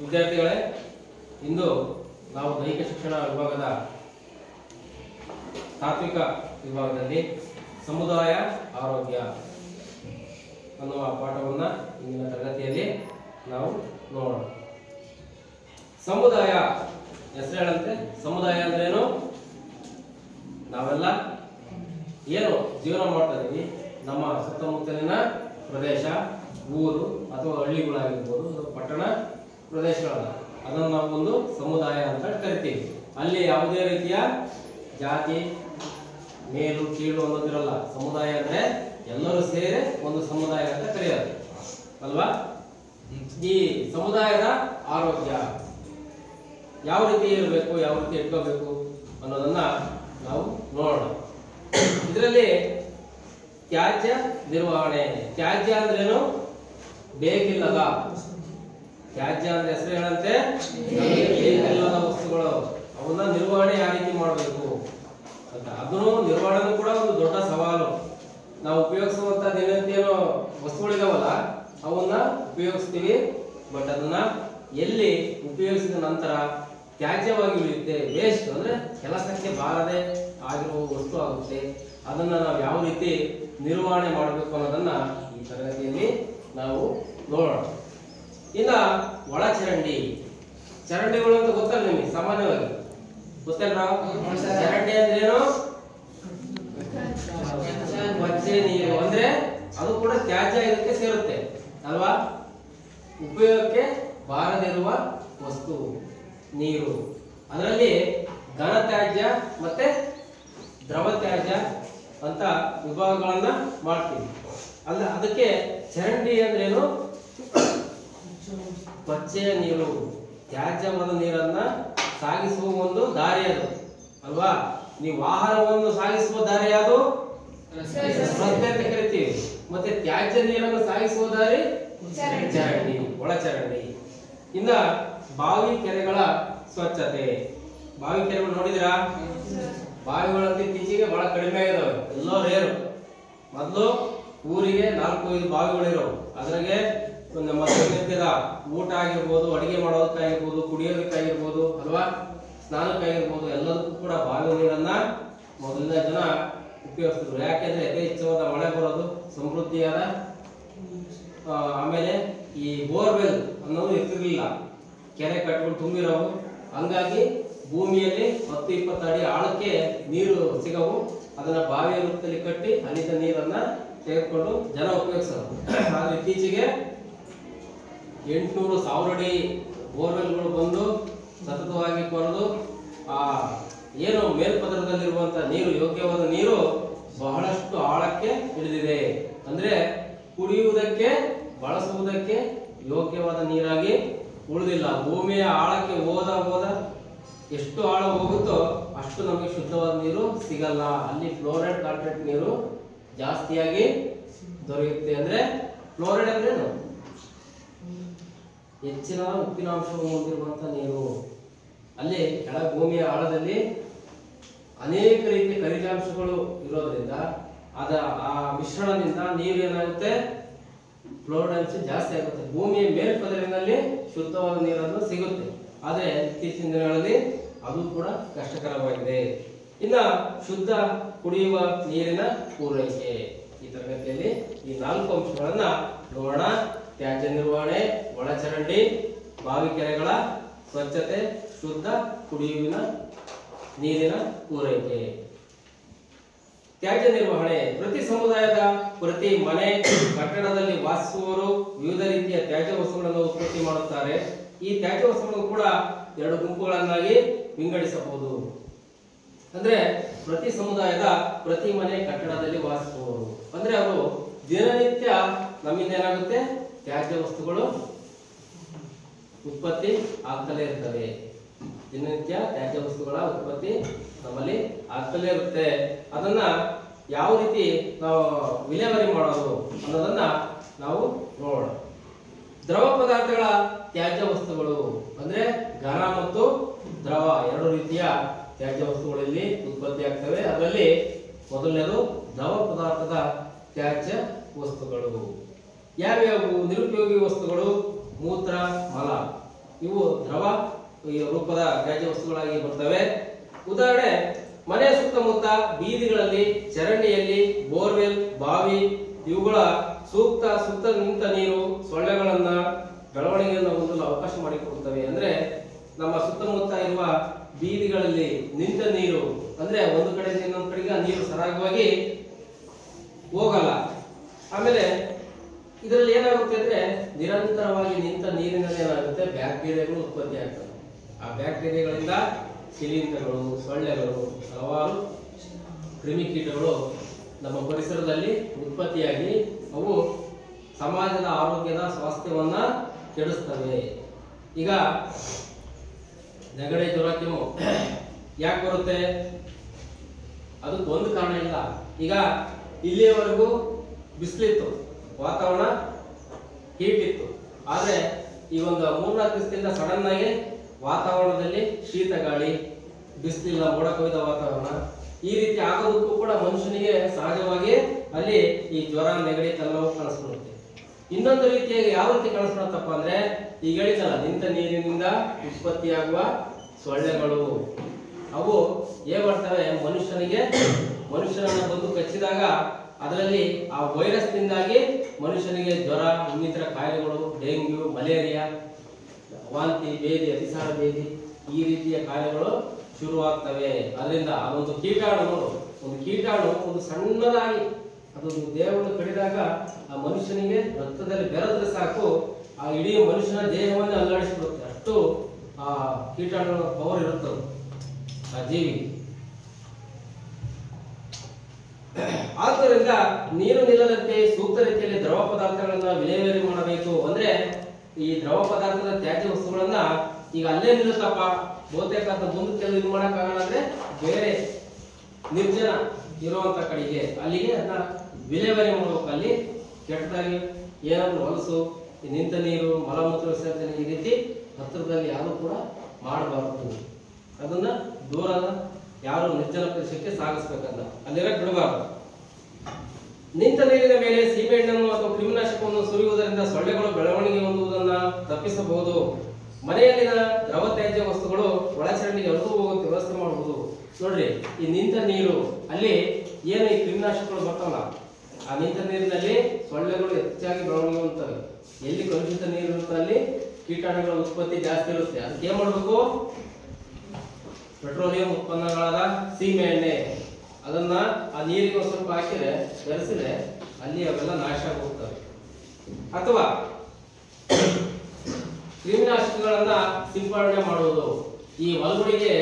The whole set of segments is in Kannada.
ವಿದ್ಯಾರ್ಥಿಗಳೇ, ಇಂದು ನಾವು ದೈಹಿಕ ಶಿಕ್ಷಣ ವಿಭಾಗದ ತಾತ್ವಿಕ ವಿಭಾಗದಲ್ಲಿ ಸಮುದಾಯ ಆರೋಗ್ಯ ಅನ್ನುವ ಪಾಠವನ್ನು ಇಂದಿನ ತರಗತಿಯಲ್ಲಿ ನಾವು ನೋಡೋಣ. ಸಮುದಾಯ ಹೆಸರು ಹೇಳಂತೆ. ಸಮುದಾಯ ಅಂದ್ರೇನು? ನಾವೆಲ್ಲ ಏನು ಜೀವನ ಮಾಡ್ತಾ ಇದೀವಿ, ನಮ್ಮ ಸುತ್ತಮುತ್ತಲಿನ ಪ್ರದೇಶ, ಊರು ಅಥವಾ ಹಳ್ಳಿಗಳಾಗಿರ್ಬೋದು, ಪಟ್ಟಣ ಪ್ರದೇಶಗಳನ್ನ ಅದನ್ನು ನಾವು ಒಂದು ಸಮುದಾಯ ಅಂತ ಕರಿತೀವಿ. ಅಲ್ಲಿ ಯಾವುದೇ ರೀತಿಯ ಜಾತಿ, ಮೇಲು ಕೀಳು ಅನ್ನೋದಿರಲ್ಲ. ಸಮುದಾಯ ಅಂದ್ರೆ ಎಲ್ಲರೂ ಸೇರಿ ಒಂದು ಸಮುದಾಯ ಅಂತ ಕರೆಯೋದು ಅಲ್ವಾ? ಈ ಸಮುದಾಯದ ಆರೋಗ್ಯ ಯಾವ ರೀತಿ ಇರಬೇಕು, ಯಾವ ರೀತಿ ಇಟ್ಕೋಬೇಕು ಅನ್ನೋದನ್ನ ನಾವು ನೋಡೋಣ. ಇದರಲ್ಲಿ ತ್ಯಾಜ್ಯ ನಿರ್ವಹಣೆ. ತ್ಯಾಜ್ಯ ಅಂದ್ರೇನು? ಬೇಕಿಲ್ಲದ. ತ್ಯಾಜ್ಯ ಅಂದ್ರೆ ಹೆಸರು ಹೇಳಂತೆ, ಬೇಕಿಲ್ಲದ ವಸ್ತುಗಳು, ಅವನ್ನ ನಿರ್ವಹಣೆ ಯಾವ ರೀತಿ ಮಾಡಬೇಕು ಅಂತ. ಅದನ್ನು ನಿರ್ವಹಣೆ ಕೂಡ ಒಂದು ದೊಡ್ಡ ಸವಾಲು. ನಾವು ಉಪಯೋಗಿಸುವಂತ ದಿನನಿತ್ಯನೋ ವಸ್ತುಗಳಿದಾವಲ್ಲ, ಅವನ್ನ ಉಪಯೋಗಿಸ್ತೀವಿ. ಬಟ್ ಅದನ್ನ ಎಲ್ಲಿ ಉಪಯೋಗಿಸಿದ ನಂತರ ತ್ಯಾಜ್ಯವಾಗಿ ಉಳಿಯುತ್ತೆ, ವೇಸ್ಟ್ ಅಂದ್ರೆ ಕೆಲಸಕ್ಕೆ ಬಾರದೆ ಆಗಿರುವ ವಸ್ತು ಆಗುತ್ತೆ, ಅದನ್ನ ನಾವು ಯಾವ ರೀತಿ ನಿರ್ವಹಣೆ ಮಾಡಬೇಕು ಅನ್ನೋದನ್ನ ಈ ತರಗತಿಯಲ್ಲಿ ನಾವು ನೋಡೋಣ. ಇನ್ನ ಒಳಚರಂಡಿ. ಚರಂಡಿಗಳು ಅಂತ ಗೊತ್ತಲ್ಲ ನಿಮಗೆ? ಸಾಮಾನ್ಯವಾಗಿ ಗೊತ್ತಲ್ರ? ಚರಂಡಿ ಅಂದ್ರೇನು? ಕೊಚ್ಚೆ ನೀರು ಅಂದ್ರೆ ಅದು ಕೂಡ ತ್ಯಾಜ್ಯ ಇದಕ್ಕೆ ಸೇರುತ್ತೆ ಅಲ್ವಾ? ಉಪಯೋಗಕ್ಕೆ ಬಾರದಿರುವ ವಸ್ತು ನೀರು. ಅದರಲ್ಲಿ ಘನ ತ್ಯಾಜ್ಯ ಮತ್ತೆ ದ್ರವ ತ್ಯಾಜ್ಯ ಅಂತ ವಿಭಾಗಗಳನ್ನ ಮಾಡ್ತೀವಿ ಅಲ್ಲ. ಅದಕ್ಕೆ ಚರಂಡಿ ಅಂದ್ರೇನು? ಕೊಚ್ಚೆಯ ನೀರು, ತ್ಯಾಜ್ಯವಾದ ನೀರನ್ನ ಸಾಗಿಸುವ ಒಂದು ದಾರಿ ಅದು ಅಲ್ವಾ? ನೀವು ವಾಹನವನ್ನು ಸಾಗಿಸುವ ದಾರಿ ಅದು ರಸ್ತೆ ಅಂತ ಕರಿತೀವಿ. ಮತ್ತೆ ತ್ಯಾಜ್ಯ ನೀರನ್ನು ಸಾಗಿಸುವ ದಾರಿ ಚರಂಡಿ, ಒಳಚರಂಡಿ. ಇನ್ನ ಬಾವಿ ಕೆರೆಗಳ ಸ್ವಚ್ಛತೆ. ಬಾವಿ ಕೆರೆಗಳು ನೋಡಿದಿರಾ? ಬಾವಿಗಳಂತ ಇತ್ತೀಚೆಗೆ ಬಹಳ ಕಡಿಮೆ ಇದಾವೆ, ಎಲ್ಲೋ ರೇರು. ಮೊದಲು ಊರಿಗೆ 4-5 ಬಾವಿಗಳಿರೋವು. ಅದ್ರಾಗೆ ನಮ್ಮ ದಿನನಿತ್ಯದ ಊಟ ಆಗಿರ್ಬೋದು, ಅಡಿಗೆ ಮಾಡೋದಕ್ಕಾಗಿರ್ಬೋದು, ಕುಡಿಯೋದಕ್ಕಾಗಿರ್ಬೋದು ಅಲ್ವಾ, ಸ್ನಾನಕ್ಕಾಗಿರ್ಬೋದು, ಎಲ್ಲದಕ್ಕೂ ಕೂಡ ಬಾವಿ ನೀರನ್ನ ಮೊದಲಿನ ಜನ ಉಪಯೋಗಿಸಿದ್ರು. ಯಾಕೆಂದ್ರೆ ಯಥೇಚ್ಛವಾದ ಮಳೆ ಬರೋದು, ಸಮೃದ್ಧಿಯಾದ ಆಮೇಲೆ ಈ ಬೋರ್ವೆಲ್ ಅನ್ನೋದು ಇರ್ತಿರ್ಲಿಲ್ಲ, ಕೆರೆ ಕಟ್ಕೊಂಡು ತುಂಬಿರೋವು. ಹಂಗಾಗಿ ಭೂಮಿಯಲ್ಲಿ 10-20 ಅಡಿ ಆಳಕ್ಕೆ ನೀರು ಸಿಗವು. ಅದನ್ನ ಬಾವಿಯ ರೂಪದಲ್ಲಿ ಕಟ್ಟಿ ಅಲ್ಲಿದ್ದ ನೀರನ್ನ ತೆಗೆದುಕೊಂಡು ಜನ ಉಪಯೋಗಿಸೋರು. ಆದ್ರೆ ಇತ್ತೀಚೆಗೆ 800-1000 ಅಡಿ ಬೋರ್ವೆಲ್ಗಳು ಬಂದು ಸತತವಾಗಿ ಕೊರೆದು ಆ ಏನು ಮೇಲ್ಪದರದಲ್ಲಿರುವಂತ ನೀರು, ಯೋಗ್ಯವಾದ ನೀರು ಬಹಳಷ್ಟು ಆಳಕ್ಕೆ ಇಳಿದಿದೆ. ಅಂದ್ರೆ ಕುಡಿಯುವುದಕ್ಕೆ, ಬಳಸುವುದಕ್ಕೆ ಯೋಗ್ಯವಾದ ನೀರಾಗಿ ಉಳಿದಿಲ್ಲ. ಭೂಮಿಯ ಆಳಕ್ಕೆ ಹೋದ ಎಷ್ಟು ಆಳ ಹೋಗುತ್ತೋ ಅಷ್ಟು ನಮಗೆ ಶುದ್ಧವಾದ ನೀರು ಸಿಗಲ್ಲ. ಅಲ್ಲಿ ಫ್ಲೋರೈಡ್ ಕಾಂಟೆಂಟ್ ನೀರು ಜಾಸ್ತಿಯಾಗಿ ದೊರೆಯುತ್ತೆ. ಅಂದ್ರೆ ಫ್ಲೋರೈಡ್ ಅಂದ್ರೇನು? ಹೆಚ್ಚಿನ ಉಪ್ಪಿನಾಂಶವನ್ನು ಹೊಂದಿರುವಂತ ನೀರು. ಅಲ್ಲಿ ಕೆಳ ಭೂಮಿಯ ಆಳದಲ್ಲಿ ಅನೇಕ ರೀತಿಯ ಖನಿಜಾಂಶಗಳು ಇರೋದ್ರಿಂದ ಆ ಮಿಶ್ರಣದಿಂದ ನೀರು ಏನಾಗುತ್ತೆ? ಫ್ಲೋರೈಡ್ ಅಂಶ ಜಾಸ್ತಿ ಆಗುತ್ತೆ. ಭೂಮಿಯ ಮೇಲ್ಪದರಿನಲ್ಲಿ ಶುದ್ಧವಾದ ನೀರನ್ನು ಸಿಗುತ್ತೆ. ಆದ್ರೆ ಇತ್ತೀಚಿನ ದಿನಗಳಲ್ಲಿ ಅದು ಕೂಡ ಕಷ್ಟಕರವಾಗಿದೆ. ಇನ್ನ ಶುದ್ಧ ಕುಡಿಯುವ ನೀರಿನ ಪೂರೈಕೆ. ಈ ತರಗತಿಯಲ್ಲಿ ಈ 4 ಅಂಶಗಳನ್ನ ನೋಡೋಣ. ತ್ಯಾಜ್ಯ ನಿರ್ವಹಣೆ, ಒಳಚರಂಡಿ, ಬಾವಿ ಕೆರೆಗಳ ಸ್ವಚ್ಛತೆ, ಶುದ್ಧ ಕುಡಿಯುವ ನೀರಿನ ಪೂರೈಕೆ. ತ್ಯಾಜ್ಯ ನಿರ್ವಹಣೆ. ಪ್ರತಿ ಸಮುದಾಯದ ಪ್ರತಿ ಮನೆ, ಕಟ್ಟಡದಲ್ಲಿ ವಾಸಿಸುವವರು ವಿವಿಧ ರೀತಿಯ ತ್ಯಾಜ್ಯ ವಸ್ತುಗಳನ್ನು ಉತ್ಪತ್ತಿ ಮಾಡುತ್ತಾರೆ. ಈ ತ್ಯಾಜ್ಯ ವಸ್ತುಗಳನ್ನು ಕೂಡ 2 ಗುಂಪುಗಳನ್ನಾಗಿ ವಿಂಗಡಿಸಬಹುದು. ಅಂದ್ರೆ ಪ್ರತಿ ಸಮುದಾಯದ ಪ್ರತಿ ಮನೆ, ಕಟ್ಟಡದಲ್ಲಿ ವಾಸಿಸುವವರು ಅಂದ್ರೆ ಅವರು ದಿನನಿತ್ಯ ನಮ್ಮಿಂದ ಏನಾಗುತ್ತೆ? ತ್ಯಾಜ್ಯ ವಸ್ತುಗಳು ಉತ್ಪತ್ತಿ ಆಗ್ತಲೇ ಇರ್ತವೆ. ದಿನನಿತ್ಯ ತ್ಯಾಜ್ಯ ವಸ್ತುಗಳ ಉತ್ಪತ್ತಿ ನಮ್ಮಲ್ಲಿ ಆಗ್ತಲೇ ಇರುತ್ತೆ. ಅದನ್ನ ಯಾವ ರೀತಿ ನಾವು ವಿಲೇವಾರಿ ಮಾಡೋದು ಅನ್ನೋದನ್ನ ನಾವು ನೋಡೋಣ. ದ್ರವ ಪದಾರ್ಥಗಳ ತ್ಯಾಜ್ಯ ವಸ್ತುಗಳು ಅಂದ್ರೆ ಘನ ಮತ್ತು ದ್ರವ 2 ರೀತಿಯ ತ್ಯಾಜ್ಯ ವಸ್ತುಗಳಲ್ಲಿ ಉತ್ಪತ್ತಿ ಆಗ್ತವೆ. ಅದರಲ್ಲಿ ಮೊದಲನೇದು ದ್ರವ ಪದಾರ್ಥದ ತ್ಯಾಜ್ಯ ವಸ್ತುಗಳು. ಯಾವ್ಯಾವು? ನಿರುಪಯೋಗಿ ವಸ್ತುಗಳು, ಮೂತ್ರ, ಮಲ. ಇವು ದ್ರವ ರೂಪದ ತ್ಯಾಜ್ಯ ವಸ್ತುಗಳಾಗಿ ಬರ್ತವೆ. ಉದಾಹರಣೆ, ಮನೆಯ ಸುತ್ತಮುತ್ತ ಬೀದಿಗಳಲ್ಲಿ, ಚರಂಡಿಯಲ್ಲಿ, ಬೋರ್ವೆಲ್, ಬಾವಿ ಇವುಗಳ ಸುತ್ತ ನಿಂತ ನೀರು ಸೊಳ್ಳೆಗಳನ್ನ ಬೆಳವಣಿಗೆಯನ್ನು ಹೊಂದಲು ಅವಕಾಶ ಮಾಡಿಕೊಡುತ್ತವೆ. ಅಂದ್ರೆ ನಮ್ಮ ಸುತ್ತಮುತ್ತ ಇರುವ ಬೀದಿಗಳಲ್ಲಿ ನಿಂತ ನೀರು ಅಂದ್ರೆ ಒಂದು ಕಡೆಯಿಂದ ಇನ್ನೊಂದು ಕಡೆಗೆ ನೀರು ಸರಾಗವಾಗಿ ಹೋಗಲ್ಲ. ಆಮೇಲೆ ಇದರಲ್ಲಿ ಏನಾಗುತ್ತೆ ಅಂದ್ರೆ ನಿರಂತರವಾಗಿ ನಿಂತ ನೀರಿನಲ್ಲಿ ಏನಾಗುತ್ತೆ, ಬ್ಯಾಕ್ಟೀರಿಯಾಗಳು ಉತ್ಪತ್ತಿ ಆಗ್ತವೆ. ಆ ಬ್ಯಾಕ್ಟೀರಿಯಾಗಳಿಂದ ಶಿಲೀಂಧ್ರಗಳು, ಸೊಳ್ಳೆಗಳು, ಹಲವಾರು ಕ್ರಿಮಿಕೀಟಗಳು ನಮ್ಮ ಪರಿಸರದಲ್ಲಿ ಉತ್ಪತ್ತಿಯಾಗಿ ಅವು ಸಮಾಜದ ಆರೋಗ್ಯದ ಸ್ವಾಸ್ಥ್ಯವನ್ನ ಕೆಡಿಸ್ತವೆ. ಈಗ ನೆಗಡಿ, ಜ್ವರ, ಕೆಮ್ಮು ಯಾಕೆ ಬರುತ್ತೆ? ಅದಕ್ಕೆ ಒಂದು ಕಾರಣ ಇಲ್ಲ. ಈಗ ಇಲ್ಲಿಯವರೆಗೂ ಬಿಸಿಲಿತ್ತು, ವಾತಾವರಣ ಹೀಟ್ ಇತ್ತು. ಆದ್ರೆ ಈ ಒಂದು 3-4 ದಿವಸದಿಂದ ಸಡನ್ ಆಗಿ ವಾತಾವರಣದಲ್ಲಿ ಶೀತ ಗಾಳಿ, ಬಿಸಿಲಿಲ್ಲ, ಮೋಡ ಕವಿದ ವಾತಾವರಣ, ಈ ರೀತಿ ಆಗೋದಕ್ಕೂ ಕೂಡ ಮನುಷ್ಯನಿಗೆ ಸಹಜವಾಗಿ ಅಲ್ಲಿ ಈ ಜ್ವರ, ನೆಗಡಿ, ತಲೆನೋವು ಕಾಣಿಸ್ಬಿಡುತ್ತೆ. ಇನ್ನೊಂದು ರೀತಿಯಾಗಿ ಯಾವ ರೀತಿ ಕಾಣಿಸ್ಬಿಡತ್ತಪ್ಪ ಅಂದ್ರೆ, ಈಗ ಹೇಳಿದಲ್ಲ, ನಿಂತ ನೀರಿನಿಂದ ಉತ್ಪತ್ತಿಯಾಗುವ ಸೊಳ್ಳೆಗಳು ಅವು ಏನ್ ಮಾಡ್ತವೆ, ಮನುಷ್ಯನನ್ನ ಬಂದು ಕಚ್ಚಿದಾಗ ಅದರಲ್ಲಿ ಆ ವೈರಸ್ ನಿಂದಾಗಿ ಮನುಷ್ಯನಿಗೆ ಜ್ವರ, ಇನ್ನಿತರ ಕಾಯಿಲೆಗಳು, ಡೆಂಗ್ಯೂ, ಮಲೇರಿಯಾ, ವಾಂತಿ ಭೇದಿ, ಅತಿಸಾರ ಭೇದಿ ಈ ರೀತಿಯ ಕಾಯಿಲೆಗಳು ಶುರುವಾಗ್ತವೆ. ಅದರಿಂದ ಅದೊಂದು ಕೀಟಾಣು ಒಂದು ಸಣ್ಣದಾಗಿ ಅದು ದೇಹವನ್ನು ಕಡಿದಾಗ ಆ ಮನುಷ್ಯನಿಗೆ ರಕ್ತದಲ್ಲಿ ಬೆರೆದ್ರೆ ಸಾಕು, ಆ ಇಡೀ ಮನುಷ್ಯನ ದೇಹವನ್ನು ಅಲ್ಲಾಡಿಸಿಬಿಡುತ್ತೆ. ಅಷ್ಟು ಆ ಕೀಟಾಣುಗಳ ಪವರ್ ಇರುತ್ತದೆ ಆ ಜೀವಿ. ಆದ್ದರಿಂದ ನೀರು ನಿಲ್ಲದಂತೆ ಸೂಕ್ತ ರೀತಿಯಲ್ಲಿ ದ್ರವ ಪದಾರ್ಥಗಳನ್ನ ವಿಲೇವಾರಿ ಮಾಡಬೇಕು. ಅಂದ್ರೆ ಈ ದ್ರವ ಪದಾರ್ಥದ ತ್ಯಾಜ್ಯ ವಸ್ತುಗಳನ್ನ ಈಗ ಅಲ್ಲೇ ನಿಲ್ಲುತ್ತಪ್ಪ, ಬಹುತೇಕ ಮುಂದಕ್ಕೆ ಇದು ಮಾಡಕ್ಕಾಗಲ್ಲ ಅಂದ್ರೆ ಬೇರೆ ನಿರ್ಜನ ಇರುವಂತ ಕಡೆಗೆ ಅಲ್ಲಿಗೆ ಅದನ್ನ ವಿಲೇವಾರಿ ಮಾಡಬೇಕು. ಅಲ್ಲಿ ಕೆಟ್ಟದಾಗಿ ಏನಾದ್ರು ಹೊಲಸು, ನಿಂತ ನೀರು, ಮಲಮೂತ್ರ ವಿಸರ್ಜನೆ ಈ ರೀತಿ ಹತ್ತಿರದಲ್ಲಿ ಯಾರು ಕೂಡ ಮಾಡಬಾರದು. ಅದನ್ನ ದೂರದ ಯಾರು ನಿರ್ಜನ ಪ್ರದೇಶಕ್ಕೆ ಸಾಗಿಸ್ಬೇಕಂತ ಅಲ್ಲಿರಕ್ ಬಿಡಬಾರದು. ನಿಂತ ನೀರಿನ ಮೇಲೆ ಸೀಮೆಎಣ್ಣೆಯನ್ನು ಅಥವಾ ಕ್ರಿಮಿನಾಶಕವನ್ನು ಸುರಿಯುವುದರಿಂದ ಸೊಳ್ಳೆಗಳು ಬೆಳವಣಿಗೆ ಹೊಂದುವುದನ್ನ ತಪ್ಪಿಸಬಹುದು. ಮನೆಯಲ್ಲಿನ ದ್ರವ ತ್ಯಾಜ್ಯ ವಸ್ತುಗಳು ಒಳಚರಂಡಿಗೆ ಹರಿದು ಹೋಗುವಂತೆ ವ್ಯವಸ್ಥೆ ಮಾಡಬಹುದು. ನೋಡ್ರಿ, ಈ ನಿಂತ ನೀರು ಅಲ್ಲಿ ಏನು ಈ ಕ್ರಿಮಿನಾಶಕಗಳು ಬರ್ತಾವಲ್ಲ, ಆ ನಿಂತ ನೀರಿನಲ್ಲಿ ಸೊಳ್ಳೆಗಳು ಹೆಚ್ಚಾಗಿ ಬೆಳವಣಿಗೆ ಹೊಂದುತ್ತವೆ. ಎಲ್ಲಿ ಕಲುಷಿತ ನೀರು ಇರುತ್ತೆ ಅಲ್ಲಿ ಕೀಟಾಣುಗಳ ಉತ್ಪತ್ತಿ ಜಾಸ್ತಿ ಇರುತ್ತೆ. ಅದಕ್ಕೆ ಏನ್ ಮಾಡ್ಬೇಕು, ಪೆಟ್ರೋಲಿಯಂ ಉತ್ಪನ್ನಗಳಾದ ಸೀಮೆ ಎಣ್ಣೆ ಅದನ್ನ ಆ ನೀರಿಗೆ ಸ್ವಲ್ಪ ಹಾಕಿದ್ರೆ, ಬೆರೆಸಿದ್ರೆ ಅಲ್ಲಿ ಅವೆಲ್ಲ ನಾಶ ಆಗೋಗ್ತವೆ. ಅಥವಾ ಕ್ರಿಮಿನಾಶಕಗಳನ್ನ ಸಿಂಪಡಣೆ ಮಾಡುವುದು. ಈ ಹೊಲಗಳಿಗೆ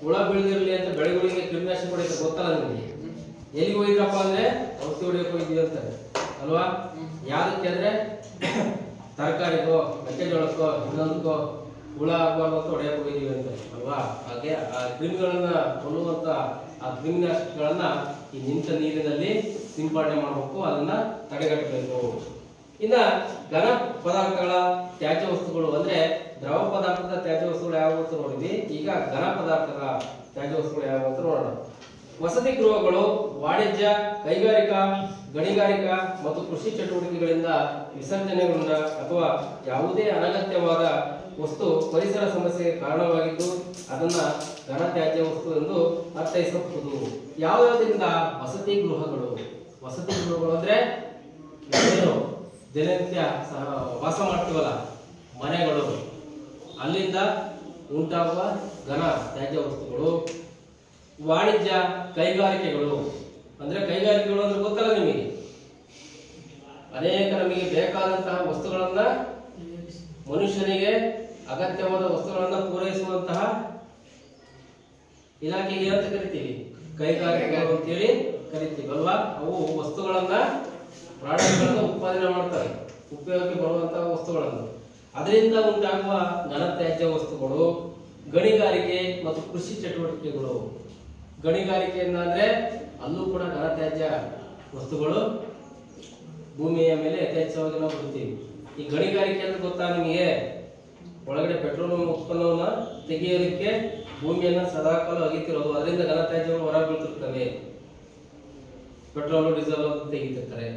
ಹುಳ ಬೀಳದಿರಲಿ ಅಂತ ಬೆಳೆಗಳಿಗೆ ಕ್ರಿಮಿನಾಶಕ ಹೊಡೆಯೋದು ಗೊತ್ತಲ್ಲ ನಿಮಗೆ. ಎಲ್ಲಿಗೆ ಹೋಗಿದ್ರಪ್ಪ ಅಂದ್ರೆ ಔಷಧಿ ಹೊಡೆಯಕ್ಕೆ ಹೋಗಿದ್ವಿ ಅಂತಾರೆ ಅಲ್ವಾ? ಯಾವ್ದಕ್ಕೆ ಅಂದ್ರೆ ತರಕಾರಿಗೋ, ಮೆಕ್ಕೆಜೋಳಕ್ಕೋ, ಇನ್ನೊಂದಕ್ಕೋ ಹುಳ ಆಗಬಾರ್ದು ಅಂತ ಹೊಡೆಯಕ್ಕೆ ಹೋಗಿದೀವಿ ಅಂತ ಅಲ್ವಾ? ಹಾಗೆ ಆ ಕ್ರಿಮಿಗಳನ್ನ ಕೊಲ್ಲುವಂತ ಆ ಕ್ರಿಮಿನಾಶಕಗಳನ್ನ ಈ ನಿಂತ ನೀರಿನಲ್ಲಿ ಸಿಂಪಡಣೆ ಮಾಡಬೇಕು, ಅದನ್ನ ತಡೆಗಟ್ಟಬೇಕು. ಇನ್ನ ಘನ ಪದಾರ್ಥಗಳ ತ್ಯಾಜ್ಯ ವಸ್ತುಗಳು ಅಂದ್ರೆ ದ್ರವ ಪದಾರ್ಥದ ತ್ಯಾಜ್ಯ ವಸ್ತುಗಳು ಯಾವ ಅಂತ ನೋಡಿದ್ವಿ. ಈಗ ಘನ ಪದಾರ್ಥದ ತ್ಯಾಜ್ಯ ವಸ್ತುಗಳು ಯಾವ ಅಂತ ನೋಡೋಣ. ವಸತಿ ಗೃಹಗಳು, ವಾಣಿಜ್ಯ, ಕೈಗಾರಿಕಾ, ಗಣಿಗಾರಿಕಾ ಮತ್ತು ಕೃಷಿ ಚಟುವಟಿಕೆಗಳಿಂದ ವಿಸರ್ಜನೆಗೊಂಡ ಅಥವಾ ಯಾವುದೇ ಅನಗತ್ಯವಾದ ವಸ್ತು ಪರಿಸರ ಸಮಸ್ಯೆಗೆ ಕಾರಣವಾಗಿದ್ದು ಅದನ್ನ ಘನ ತ್ಯಾಜ್ಯ ವಸ್ತು ಎಂದು ಅರ್ಥೈಸಬಹುದು. ಯಾವ್ಯಾವುದರಿಂದ? ವಸತಿ ಗೃಹಗಳು ಅಂದ್ರೆ ಏನು ದಿನನಿತ್ಯ ವಾಸ ಮಾಡ್ತೀವಲ್ಲ ಮನೆಗಳು, ಅಲ್ಲಿಂದ ಉಂಟಾಗುವ ಘನ ತ್ಯಾಜ್ಯ ವಸ್ತುಗಳು. ವಾಣಿಜ್ಯ, ಕೈಗಾರಿಕೆಗಳು ಅಂದ್ರೆ ಕೈಗಾರಿಕೆಗಳು ಅಂದ್ರೆ ಗೊತ್ತಲ್ಲ ನಿಮಗೆ, ಅನೇಕ ನಮಗೆ ಬೇಕಾದಂತಹ ವಸ್ತುಗಳನ್ನ, ಮನುಷ್ಯನಿಗೆ ಅಗತ್ಯವಾದ ವಸ್ತುಗಳನ್ನ ಪೂರೈಸುವಂತಹ ಇಲಾಖೆಗೆ ಅಂತ ಕರಿತೀವಿ, ಕೈಗಾರಿಕೆಗಳು ಅಂತೇಳಿ ಕರಿತೀವಿ ಅಲ್ವಾ? ಅವು ವಸ್ತುಗಳನ್ನ, ಪ್ರಾಡಕ್ಟ್ಗಳನ್ನ ಉತ್ಪಾದನೆ ಮಾಡ್ತಾರೆ, ಉಪಯೋಗಕ್ಕೆ ಬರುವಂತಹ ವಸ್ತುಗಳನ್ನು. ಅದರಿಂದ ಉಂಟಾಗುವ ಘನ ತ್ಯಾಜ್ಯ ವಸ್ತುಗಳು. ಗಣಿಗಾರಿಕೆ ಮತ್ತು ಕೃಷಿ ಚಟುವಟಿಕೆಗಳು. ಗಣಿಗಾರಿಕೆ ಅಂದ್ರೆ ಅಲ್ಲೂ ಕೂಡ ಘನ ತ್ಯಾಜ್ಯ ವಸ್ತುಗಳು ಭೂಮಿಯ ಮೇಲೆ ಯಥೇಚ್ಛವಾಗಿ ನಾವು ಬಿಡ್ತೀವಿ. ಈ ಗಣಿಗಾರಿಕೆ ಅಂದ್ರೆ ಗೊತ್ತಾ ನಿಮಗೆ? ಒಳಗಡೆ ಪೆಟ್ರೋಲಿಯಂ ಉತ್ಪನ್ನವನ್ನ ತೆಗೆಯೋದಕ್ಕೆ ಭೂಮಿಯನ್ನ ಸದಾಕಾಲ ಅಗಿತಿರೋದು, ಅದರಿಂದ ಘನ ತ್ಯಾಜ್ಯಗಳು ಹೊರ ಬೀಳ್ತಿರ್ತವೆ. Petrol, diesel ತೆಗಿತಿರ್ತಾರೆ.